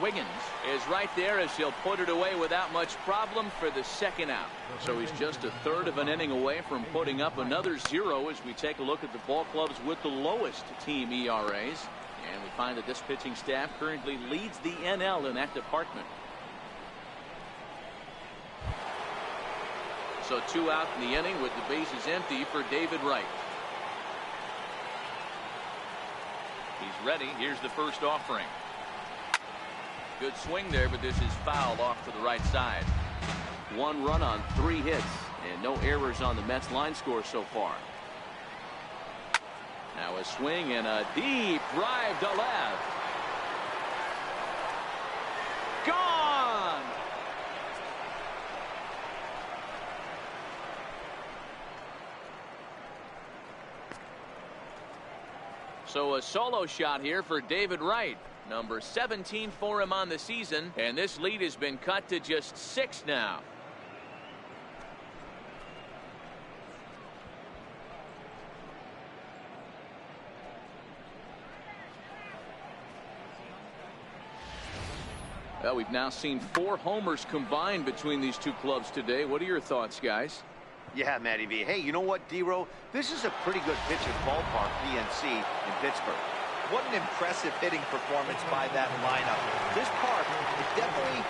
Wiggins is right there as he'll put it away without much problem for the second out. So he's just a third of an inning away from putting up another 0 as we take a look at the ball clubs with the lowest team ERAs. And we find that this pitching staff currently leads the NL in that department. So 2 out in the inning with the bases empty for David Wright. He's ready. Here's the first offering. Good swing there, but this is fouled off to the right side. 1 run on 3 hits and no errors on the Mets line score so far. Now a swing and a deep drive to left. Gone. So a solo shot here for David Wright. Number 17 for him on the season, and this lead has been cut to just 6 now. Well, we've now seen 4 homers combined between these two clubs today. What are your thoughts, guys? Yeah, Matty V. Hey, you know what, D-Row? This is a pretty good pitcher's ballpark, PNC, in Pittsburgh. What an impressive hitting performance by that lineup. This park, it definitely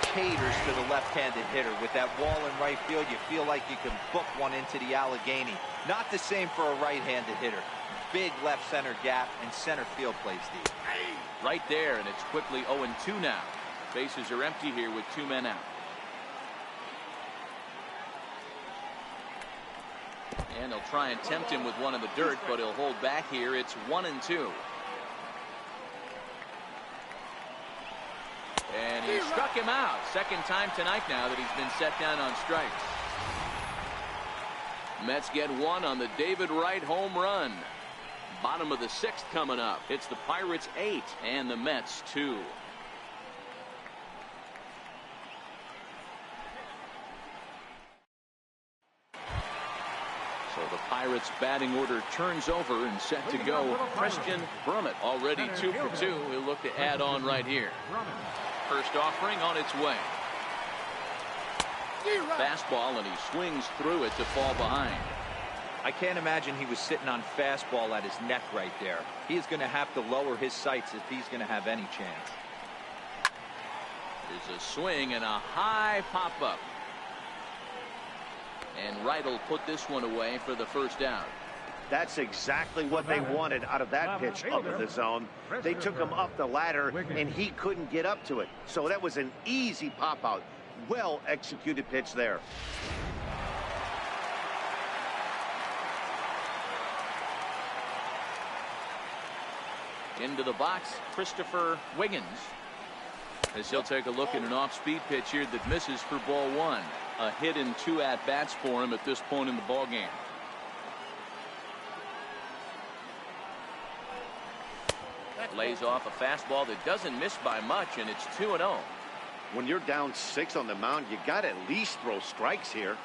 caters to the left-handed hitter. With that wall in right field, you feel like you can book one into the Allegheny. Not the same for a right-handed hitter. Big left center gap, and center field plays deep. Right there, and it's quickly 0-2 now. Bases are empty here with 2 men out. And they'll try and tempt him with one in the dirt, but he'll hold back here. It's 1-2. And he struck him out. Second time tonight now that he's been set down on strikes. Mets get 1 on the David Wright home run. Bottom of the 6th coming up. It's the Pirates 8 and the Mets 2. So the Pirates batting order turns over and set to go. Christian Brummett already 2 for 2. He'll look to add on right here. First offering on its way. Fastball, and he swings through it to fall behind. I can't imagine he was sitting on fastball at his neck right there. He is going to have to lower his sights if he's going to have any chance. There's a swing and a high pop-up. And Wright will put this one away for the first down. That's exactly what they wanted out of that pitch up in the zone. They took him up the ladder, and he couldn't get up to it. So that was an easy pop-out. Well-executed pitch there. Into the box, Christopher Wiggins. As he'll take a look at an off-speed pitch here that misses for ball 1. A hit in 2 at-bats for him at this point in the ballgame. Lays off a fastball that doesn't miss by much, and it's 2-0. When you're down 6 on the mound, you got to at least throw strikes here.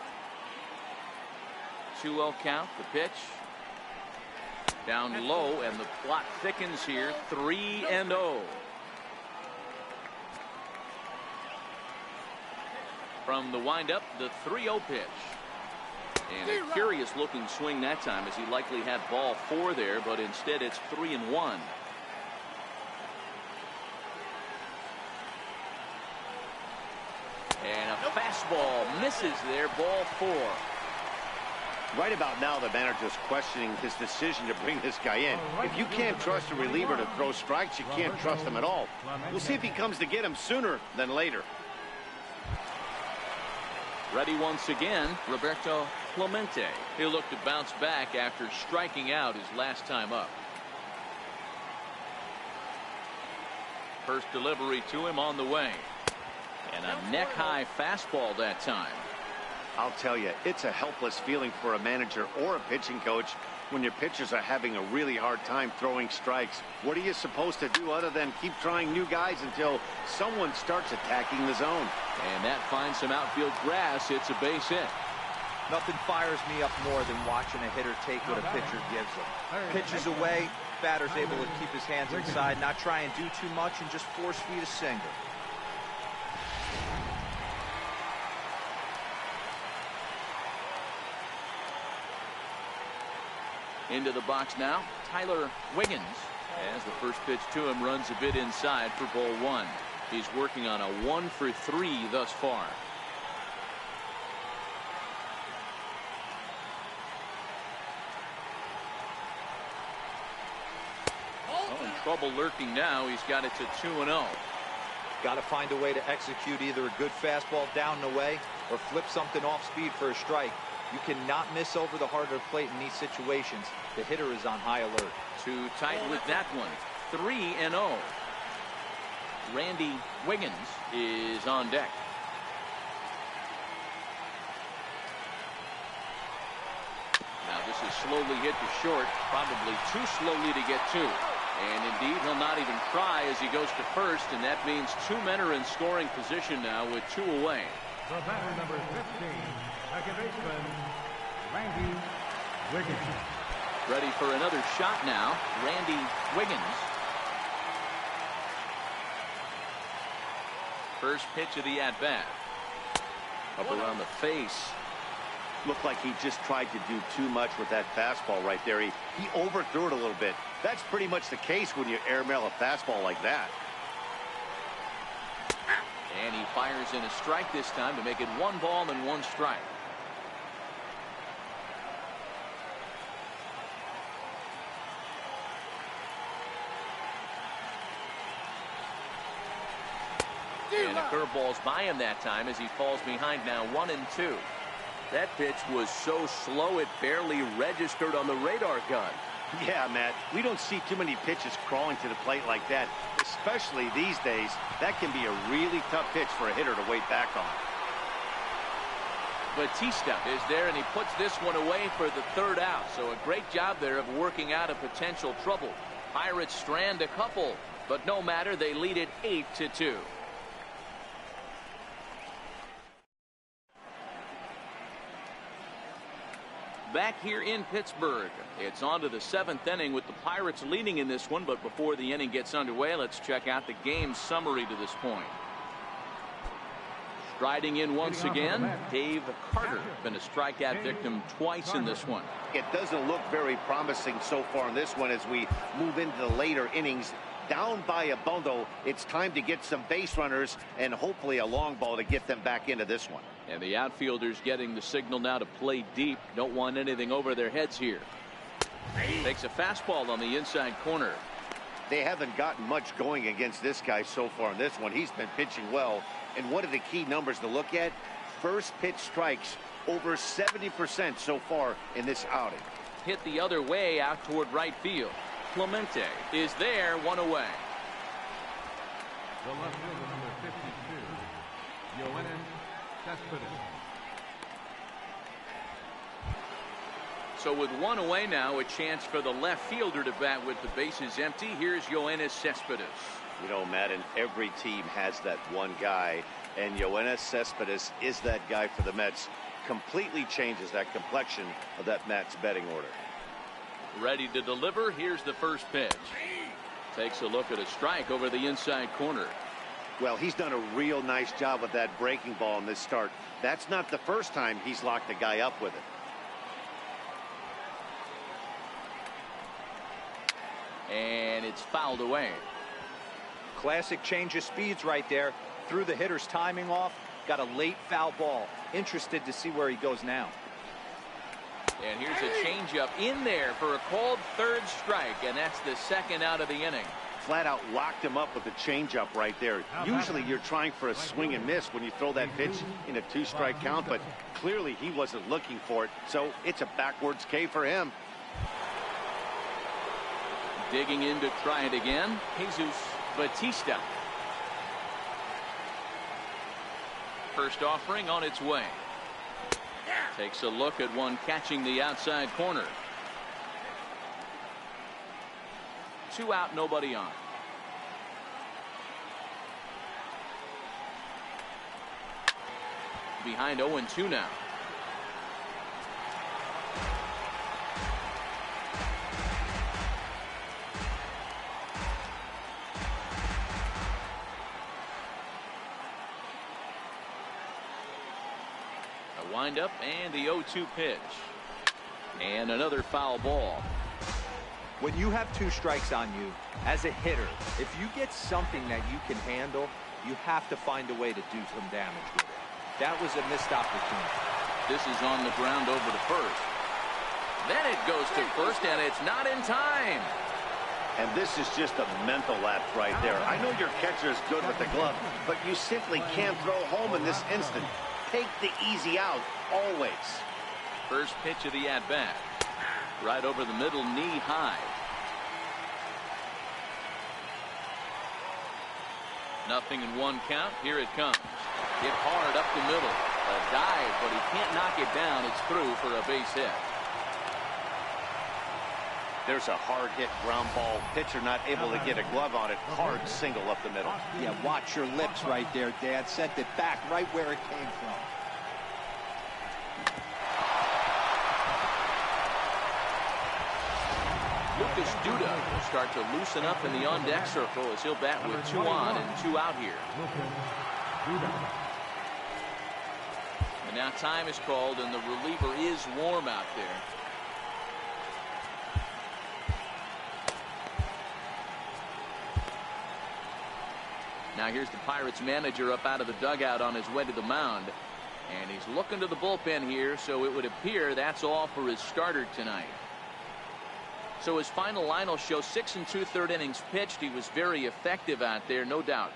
2-0 count. The pitch. Down low, and the plot thickens here. 3-0. From the windup, the 3-0 pitch. And a curious looking swing that time, as he likely had ball 4 there, but instead it's 3-1. And a fastball misses there, ball 4. Right about now, the manager's questioning his decision to bring this guy in. If you can't trust a reliever to throw strikes, you can't trust him at all. We'll see if he comes to get him sooner than later. Ready once again, Roberto Clemente. He'll look to bounce back after striking out his last time up. First delivery to him on the way. And a neck-high fastball that time. I'll tell you, it's a helpless feeling for a manager or a pitching coach when your pitchers are having a really hard time throwing strikes. What are you supposed to do other than keep trying new guys until someone starts attacking the zone? And that finds some outfield grass. It's a base hit. Nothing fires me up more than watching a hitter take what a pitcher gives him. Pitches away, batter's able to keep his hands inside, not try and do too much, and just force feed a single. Into the box now, Tyler Wiggins, as the first pitch to him runs a bit inside for ball 1. He's working on a 1 for 3 thus far. Oh, in trouble lurking now. He's got it to 2-0. Got to find a way to execute either a good fastball down and away or flip something off speed for a strike. You cannot miss over the heart of the plate in these situations. The hitter is on high alert. Too tight with that one. 3-0. Randy Wiggins is on deck. Now this is slowly hit to short, probably too slowly to get to. And indeed, he'll not even try as he goes to first, and that means 2 men are in scoring position now with 2 away. The batter number 15, second baseman, Randy Wiggins. Ready for another shot now, Randy Wiggins. First pitch of the at-bat. Up around the face. Looked like he just tried to do too much with that fastball right there. He overthrew it a little bit. That's pretty much the case when you airmail a fastball like that. And he fires in a strike this time to make it 1 ball and 1 strike. And a curveball's by him that time as he falls behind now 1-2. That pitch was so slow it barely registered on the radar gun. Yeah, Matt, we don't see too many pitches crawling to the plate like that, especially these days. That can be a really tough pitch for a hitter to wait back on. Batista is there, and he puts this one away for the 3rd out. So a great job there of working out a potential trouble. Pirates strand a couple, but no matter, they lead it 8-2. Back here in Pittsburgh, it's on to the 7th inning with the Pirates leading in this one. But before the inning gets underway, let's check out the game summary to this point. Striding in once again, Dave Carter, been a strikeout victim twice in this one. It doesn't look very promising so far in this one as we move into the later innings. Down by a bundle, it's time to get some base runners and hopefully a long ball to get them back into this one. And the outfielders getting the signal now to play deep. Don't want anything over their heads here. Takes a fastball on the inside corner. They haven't gotten much going against this guy so far in this one. He's been pitching well. And what are the key numbers to look at? First pitch strikes, over 70% so far in this outing. Hit the other way out toward right field. Clemente is there, 1 away. The left fielder number 52, Yoenis Cespedes. So with one away now, a chance for the left fielder to bat with the bases empty. Here's Yoenis Cespedes. You know, Matt, and every team has that one guy, and Yoenis Cespedes is that guy for the Mets. Completely changes that complexion of that Mets betting order. Ready to deliver. Here's the first pitch. Takes a look at a strike over the inside corner. Well, he's done a real nice job with that breaking ball in this start. That's not the first time he's locked a guy up with it. And it's fouled away. Classic change of speeds right there. Threw the hitter's timing off. Got a late foul ball. Interested to see where he goes now. And here's a changeup in there for a called third strike, and that's the second out of the inning. Flat out locked him up with a changeup right there. Usually you're trying for a swing and miss when you throw that pitch in a 2-strike count, but clearly he wasn't looking for it, so it's a backwards K for him. Digging in to try it again, Jesus Bautista. First offering on its way. Takes a look at one catching the outside corner. 2 out, nobody on. Behind 0-2 now. Wind up and the 0-2 pitch. And another foul ball. When you have 2 strikes on you as a hitter, if you get something that you can handle, you have to find a way to do some damage with it. That was a missed opportunity. This is on the ground over to first. Then it goes to first, and it's not in time. And this is just a mental lapse right there. I know your catcher is good with the glove, but you simply can't throw home in this instant. Take the easy out, always. First pitch of the at-bat. Right over the middle, knee high. Nothing in 1 count. Here it comes. Hit hard up the middle. A dive, but he can't knock it down. It's through for a base hit. There's a hard hit ground ball. Pitcher not able to get a glove on it. Hard single up the middle. Yeah, watch your lips right there, Dad. Sent it back right where it came from. Lucas Duda will start to loosen up in the on-deck circle as he'll bat with 2 on and 2 out here. And now time is called, and the reliever is warm out there. Now here's the Pirates manager up out of the dugout on his way to the mound. And he's looking to the bullpen here, so it would appear that's all for his starter tonight. So his final line will show 6 2/3 innings pitched. He was very effective out there, no doubt.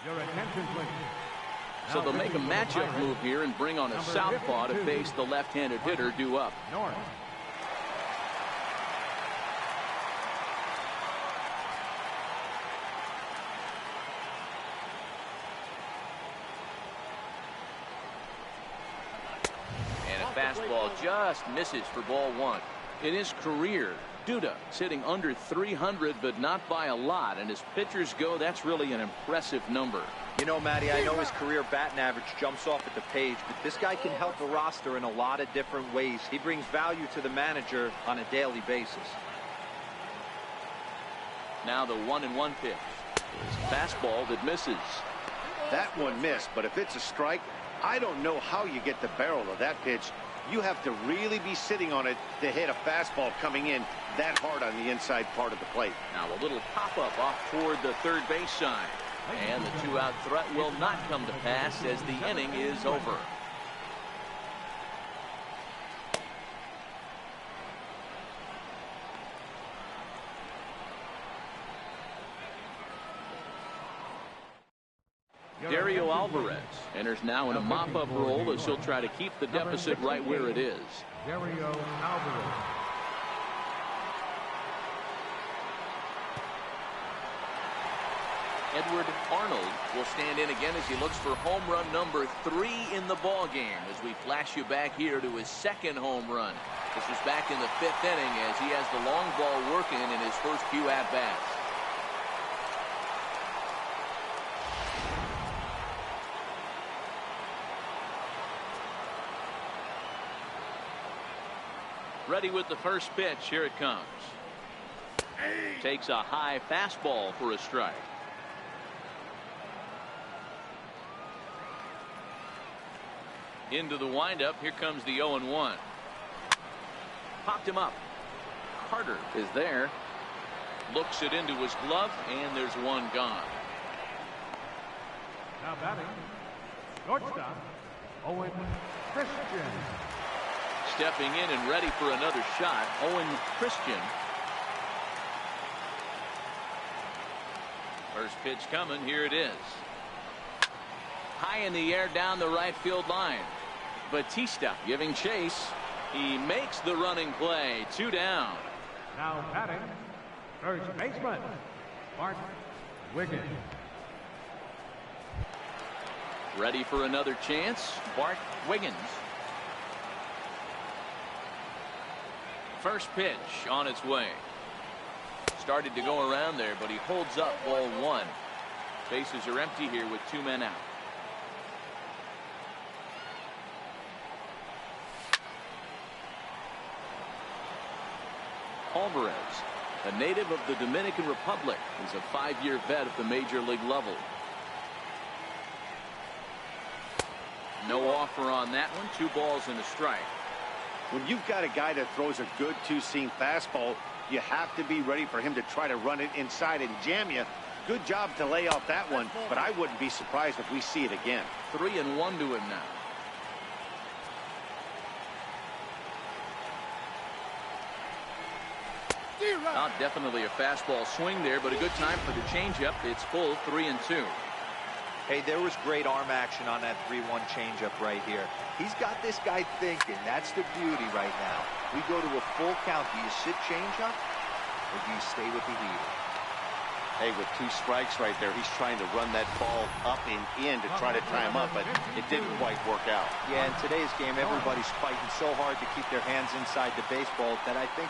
Your attention, please. So they'll make a matchup move here and bring on a southpaw to face the left-handed hitter due up. North. And a fastball just misses for ball 1. In his career, Duda sitting under 300, but not by a lot. And as pitchers go, that's really an impressive number. You know, Matty, I know his career batting average jumps off at the page, but this guy can help a roster in a lot of different ways. He brings value to the manager on a daily basis. Now the 1-1 pitch. It's a fastball that misses. That one missed, but if it's a strike, I don't know how you get the barrel of that pitch. You have to really be sitting on it to hit a fastball coming in that hard on the inside part of the plate. Now a little pop-up off toward the third base side. And the 2-out threat will not come to pass as the inning is over. Dario Alvarez enters now in a mop-up role as he'll try to keep the deficit right where it is. Dario Alvarez. Edward Arnold will stand in again as he looks for home run number 3 in the ball game as we flash you back here to his second home run. This was back in the 5th inning as he has the long ball working in his first few at-bats. Ready with the first pitch. Here it comes. Takes a high fastball for a strike. Into the windup. Here comes the 0-1. Popped him up. Carter is there. Looks it into his glove, and there's one gone. Now batting, shortstop, Owen Christian. Stepping in and ready for another shot, Owen Christian. First pitch coming. Here it is. High in the air down the right field line. Batista giving chase. He makes the running play. 2 down. Now batting, first baseman, Bart Wiggins. Ready for another chance, Bart Wiggins. First pitch on its way. Started to go around there, but he holds up ball 1. Bases are empty here with 2 men out. Alvarez, a native of the Dominican Republic, is a 5-year vet at the major league level. No offer on that one. 2 balls and a strike. When you've got a guy that throws a good 2-seam fastball, you have to be ready for him to try to run it inside and jam you. Good job to lay off that one, but I wouldn't be surprised if we see it again. 3-1 to him now. Definitely a fastball swing there, but a good time for the changeup. It's full. 3-2. Hey, there was great arm action on that 3-1 changeup right here. He's got this guy thinking. That's the beauty right now. We go to a full count. Do you sit changeup or do you stay with the heat? Hey, with 2 strikes right there, he's trying to run that ball up and in to try to tie him up, but it didn't quite work out. Yeah, in today's game, everybody's fighting so hard to keep their hands inside the baseball that I think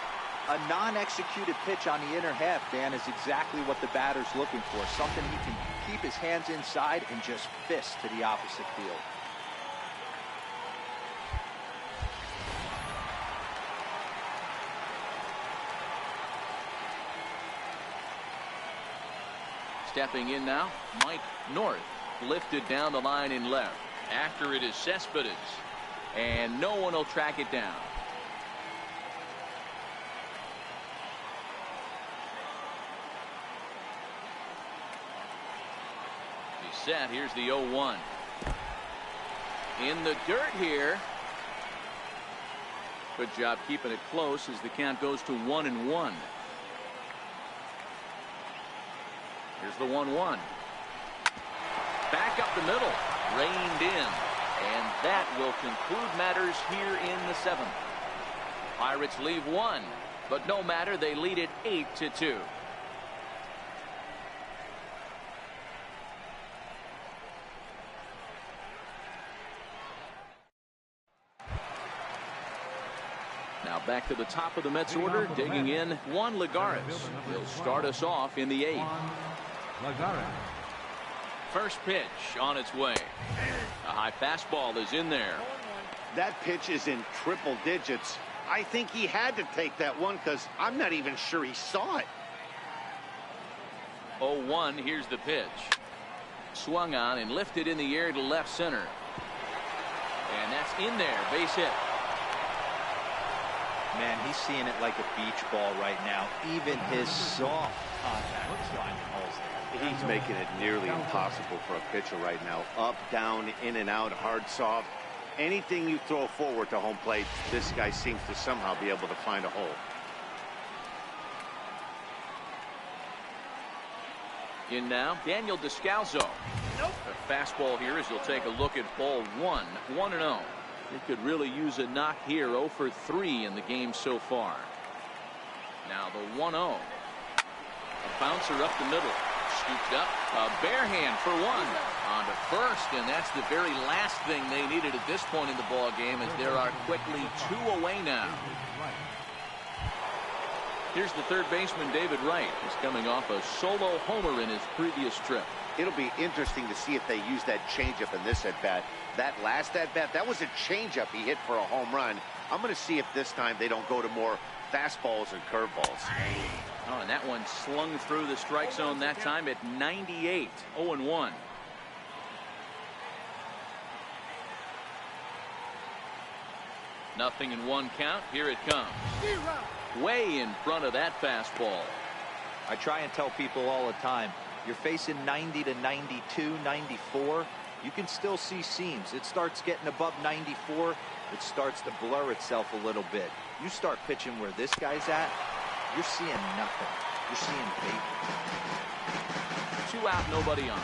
a non-executed pitch on the inner half, Dan, is exactly what the batter's looking for. Something he can keep his hands inside and just fist to the opposite field. Stepping in now, Mike North, lifted down the line in left. After it is Cespedes, and no one will track it down. He's set. Here's the 0-1. In the dirt here. Good job keeping it close as the count goes to 1-1. Here's the 1-1. Back up the middle. Reined in. And that will conclude matters here in the 7th. Pirates leave 1. But no matter, they lead it 8-2. Now back to the top of the Mets order, digging in Juan Lagares. He'll start us off in the 8th. First pitch on its way. A high fastball is in there. That pitch is in triple digits. I think he had to take that one because I'm not even sure he saw it. 0-1. Here's the pitch. Swung on and lifted in the air to left center. And that's in there. Base hit. Man, he's seeing it like a beach ball right now. Even his soft contact is finding holes there. He's making it nearly impossible for a pitcher right now. Up, down, in and out, hard, soft. Anything you throw forward to home plate, this guy seems to somehow be able to find a hole. In now, Daniel Descalso. A fastball here as he'll take a look at ball 1. 1-0. He could really use a knock here. 0 for 3 in the game so far. Now the 1-0. A bouncer up the middle. Scooped up. A bare hand for one. On to first, and that's the very last thing they needed at this point in the ball game, as there are quickly 2 away now. Here's the third baseman, David Wright. He's coming off a solo homer in his previous trip. It'll be interesting to see if they use that changeup in this at-bat. That last at-bat, that was a changeup he hit for a home run. I'm going to see if this time they don't go to more fastballs and curveballs. Oh, and that one slung through the strike zone that time at 98. 0-1. Nothing in 1 count. Here it comes. Way in front of that fastball. I try and tell people all the time, you're facing 90 to 92, 94. You can still see seams. It starts getting above 94. It starts to blur itself a little bit. You start pitching where this guy's at, you're seeing nothing. You're seeing vapor. 2 out, nobody on.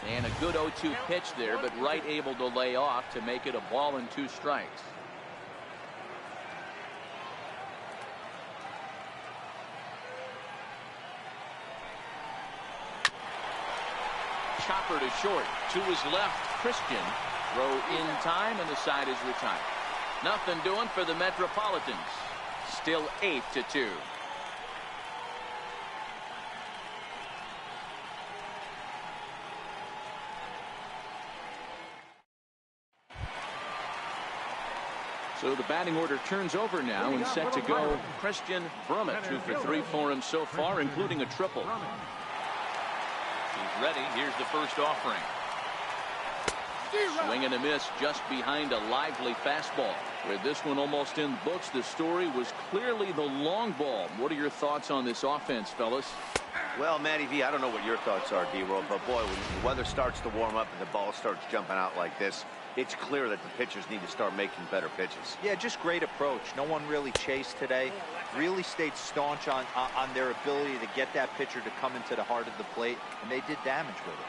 And a good 0-2 pitch there, but Wright able to lay off to make it a ball and 2 strikes. Chopper to short. To his left, Christian. Throw in time, and the side is retired. Nothing doing for the Metropolitans. Still 8-2. So the batting order turns over now, and set to go Christian Brummett, 2 for 3 for him so far, including a triple. He's ready. Here's the first offering. Swing and a miss just behind a lively fastball. With this one almost in books, the story was clearly the long ball. What are your thoughts on this offense, fellas? Well, Matty V, I don't know what your thoughts are, D-Roll, but boy, when the weather starts to warm up and the ball starts jumping out like this, it's clear that the pitchers need to start making better pitches. Yeah, just great approach. No one really chased today. Really stayed staunch on their ability to get that pitcher to come into the heart of the plate, and they did damage with it.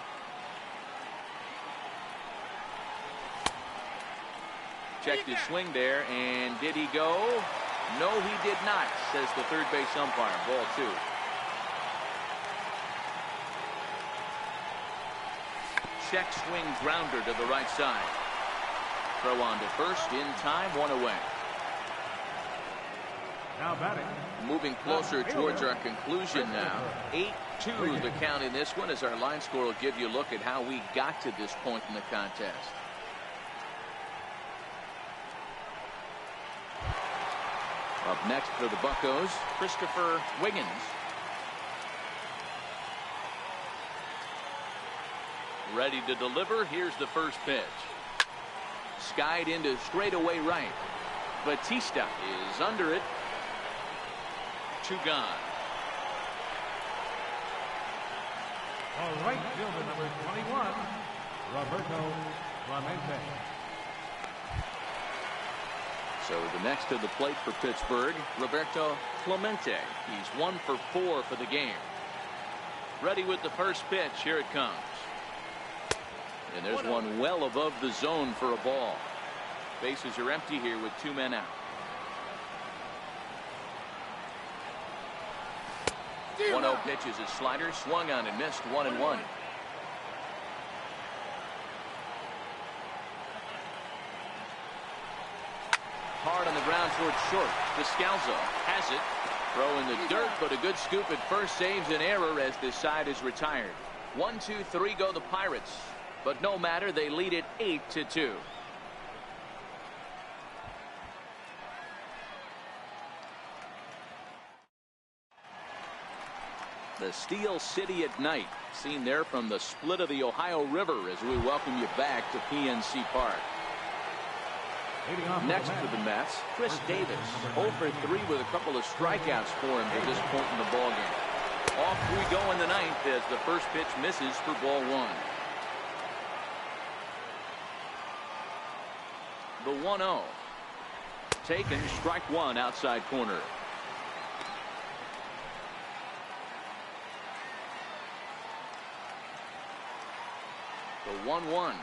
Checked his swing there, and did he go? No, he did not, says the third base umpire. Ball 2. Check swing grounder to the right side. Throw on to first, in time, 1 away. Now batting. Moving closer towards our conclusion now. 8-2 the count in this one, as our line score will give you a look at how we got to this point in the contest. Up next for the Buccos, Christopher Wiggins. Ready to deliver. Here's the first pitch. Skied into straightaway right. Batista is under it. 2 gone. All right, fielder number 21, Roberto Clemente. So the next to the plate for Pittsburgh, Roberto Clemente. He's 1 for 4 for the game. Ready with the first pitch. Here it comes. And there's one well above the zone for a ball. Bases are empty here with 2 men out. 1-0 pitch is his slider, swung on and missed. 1-1. Hard on the ground towards short. Descalzo has it. Throw in the dirt, but a good scoop at first saves an error as this side is retired. 1, 2, 3 go the Pirates. But no matter, they lead it 8-2. The Steel City at night, seen there from the split of the Ohio River, as we welcome you back to PNC Park. Next for the Mets, Chris Davis, 0 for 3 with a couple of strikeouts for him at this point in the ballgame. Off we go in the 9th as the first pitch misses for ball 1. The 1-0. Taken, strike 1 outside corner. The 1-1.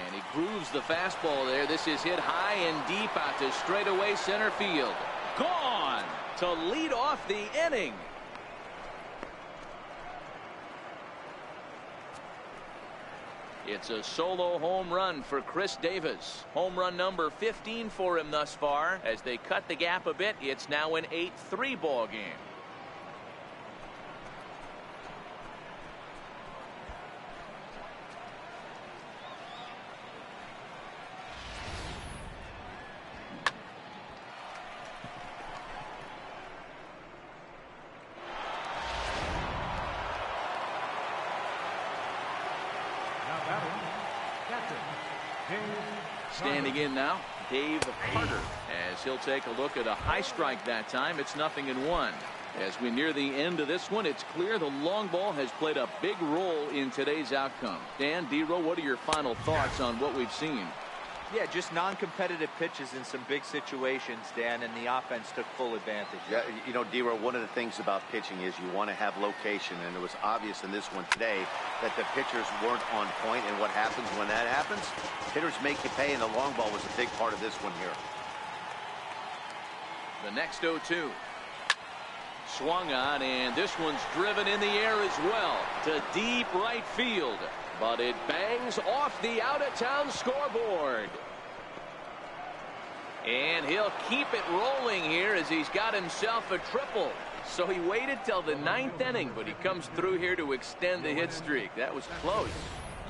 And he grooves the fastball there. This is hit high and deep out to straightaway center field. Gone to lead off the inning. It's a solo home run for Chris Davis. Home run number 15 for him thus far. As they cut the gap a bit, it's now an 8-3 ball game. Standing in now, Dave Carter, as he'll take a look at a high strike that time. It's 0-1. As we near the end of this one, it's clear the long ball has played a big role in today's outcome. Dan, D-Row, what are your final thoughts on what we've seen? Yeah, just non-competitive pitches in some big situations, Dan, and the offense took full advantage. Yeah, you know, D-Row, one of the things about pitching is you want to have location, and it was obvious in this one today that the pitchers weren't on point, and what happens when that happens? Hitters make you pay, and the long ball was a big part of this one here. The next 0-2. Swung on, and this one's driven in the air as well to deep right field. But it bangs off the out-of-town scoreboard. And he'll keep it rolling here as he's got himself a triple. So he waited till the 9th inning, but he comes through here to extend the hit streak. That was close.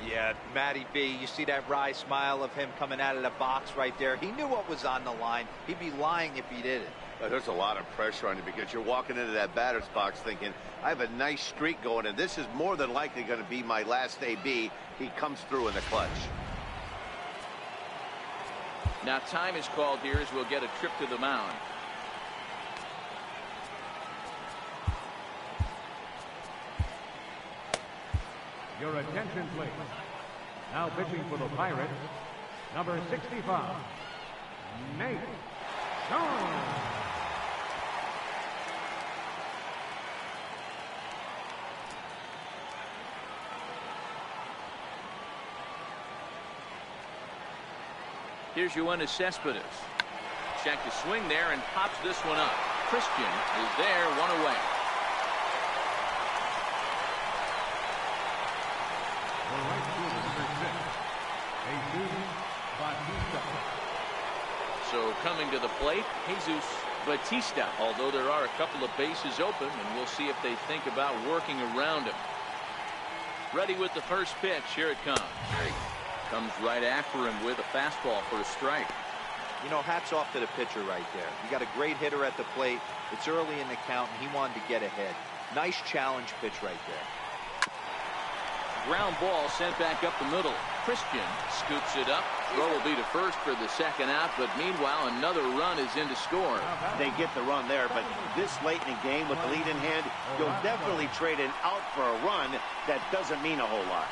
Yeah, Matty B, you see that wry smile of him coming out of the box right there. He knew what was on the line. He'd be lying if he didn't. There's a lot of pressure on you because you're walking into that batter's box thinking, I have a nice streak going, and this is more than likely going to be my last AB. He comes through in the clutch. Now time is called here as we'll get a trip to the mound. Your attention, please. Now pitching for the Pirates, number 65, Nate Jones. Here's Yoenis Cespedes. Check the swing there and pops this one up. Christian is there, one away. The right fielder, number 6, Jesus Bautista. So coming to the plate, Jesus Bautista, although there are a couple of bases open, and we'll see if they think about working around him. Ready with the first pitch. Here it comes. Comes right after him with a fastball for a strike. You know, hats off to the pitcher right there. You got a great hitter at the plate. It's early in the count, and he wanted to get ahead. Nice challenge pitch right there. Ground ball sent back up the middle. Christian scoops it up. Throw will be to first for the second out, but meanwhile another run is in to score. They get the run there, but this late in the game with the lead in hand, you'll definitely trade an out for a run. That doesn't mean a whole lot.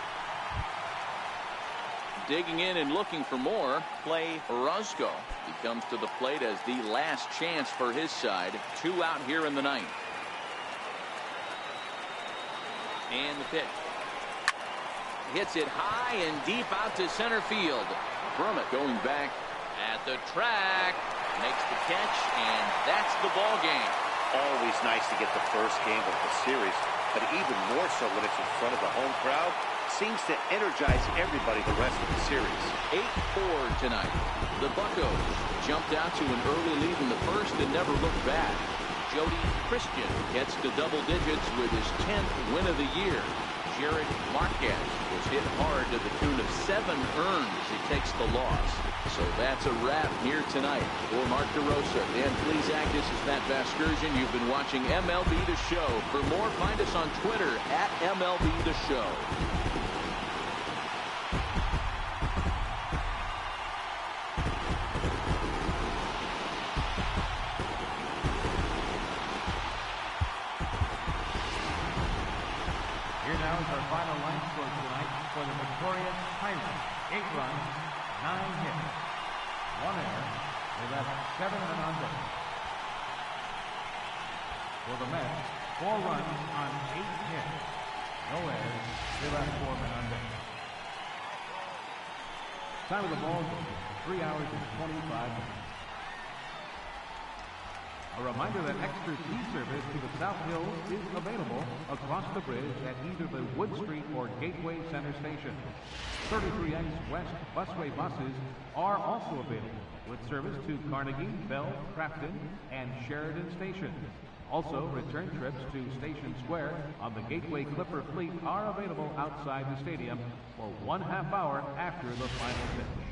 Digging in and looking for more, Clay Orozco. He comes to the plate as the last chance for his side. 2 out here in the 9th. And the pitch. Hits it high and deep out to center field. Brummett going back at the track. Makes the catch, and that's the ball game. Always nice to get the first game of the series, but even more so when it's in front of the home crowd. Seems to energize everybody the rest of the series. 8-4 tonight. The Buccos jumped out to an early lead in the first and never looked back. Jody Christian gets to double digits with his 10th win of the year. Jared Marquez was hit hard to the tune of 7 earned as he takes the loss. So that's a wrap here tonight. For Mark DeRosa, Dan Plesac, this is Matt Vasgersian. You've been watching MLB The Show. For more, find us on Twitter at MLB The Show. Here now is our final line score tonight for the victorious Pirates. 8 runs, 9 hits, 1 error. They left 7 men on base. For the Mets, 4 runs on 8 hits, no errors. They left 4 men on base. Time of the ball game, 3 hours and 25 minutes. A reminder that extra T service to the South Hills is available across the bridge at either the Wood Street or Gateway Center station. 33X West busway buses are also available with service to Carnegie, Bell, Crafton, and Sheridan stations. Also, return trips to Station Square on the Gateway Clipper fleet are available outside the stadium for 1/2 hour after the final pitch.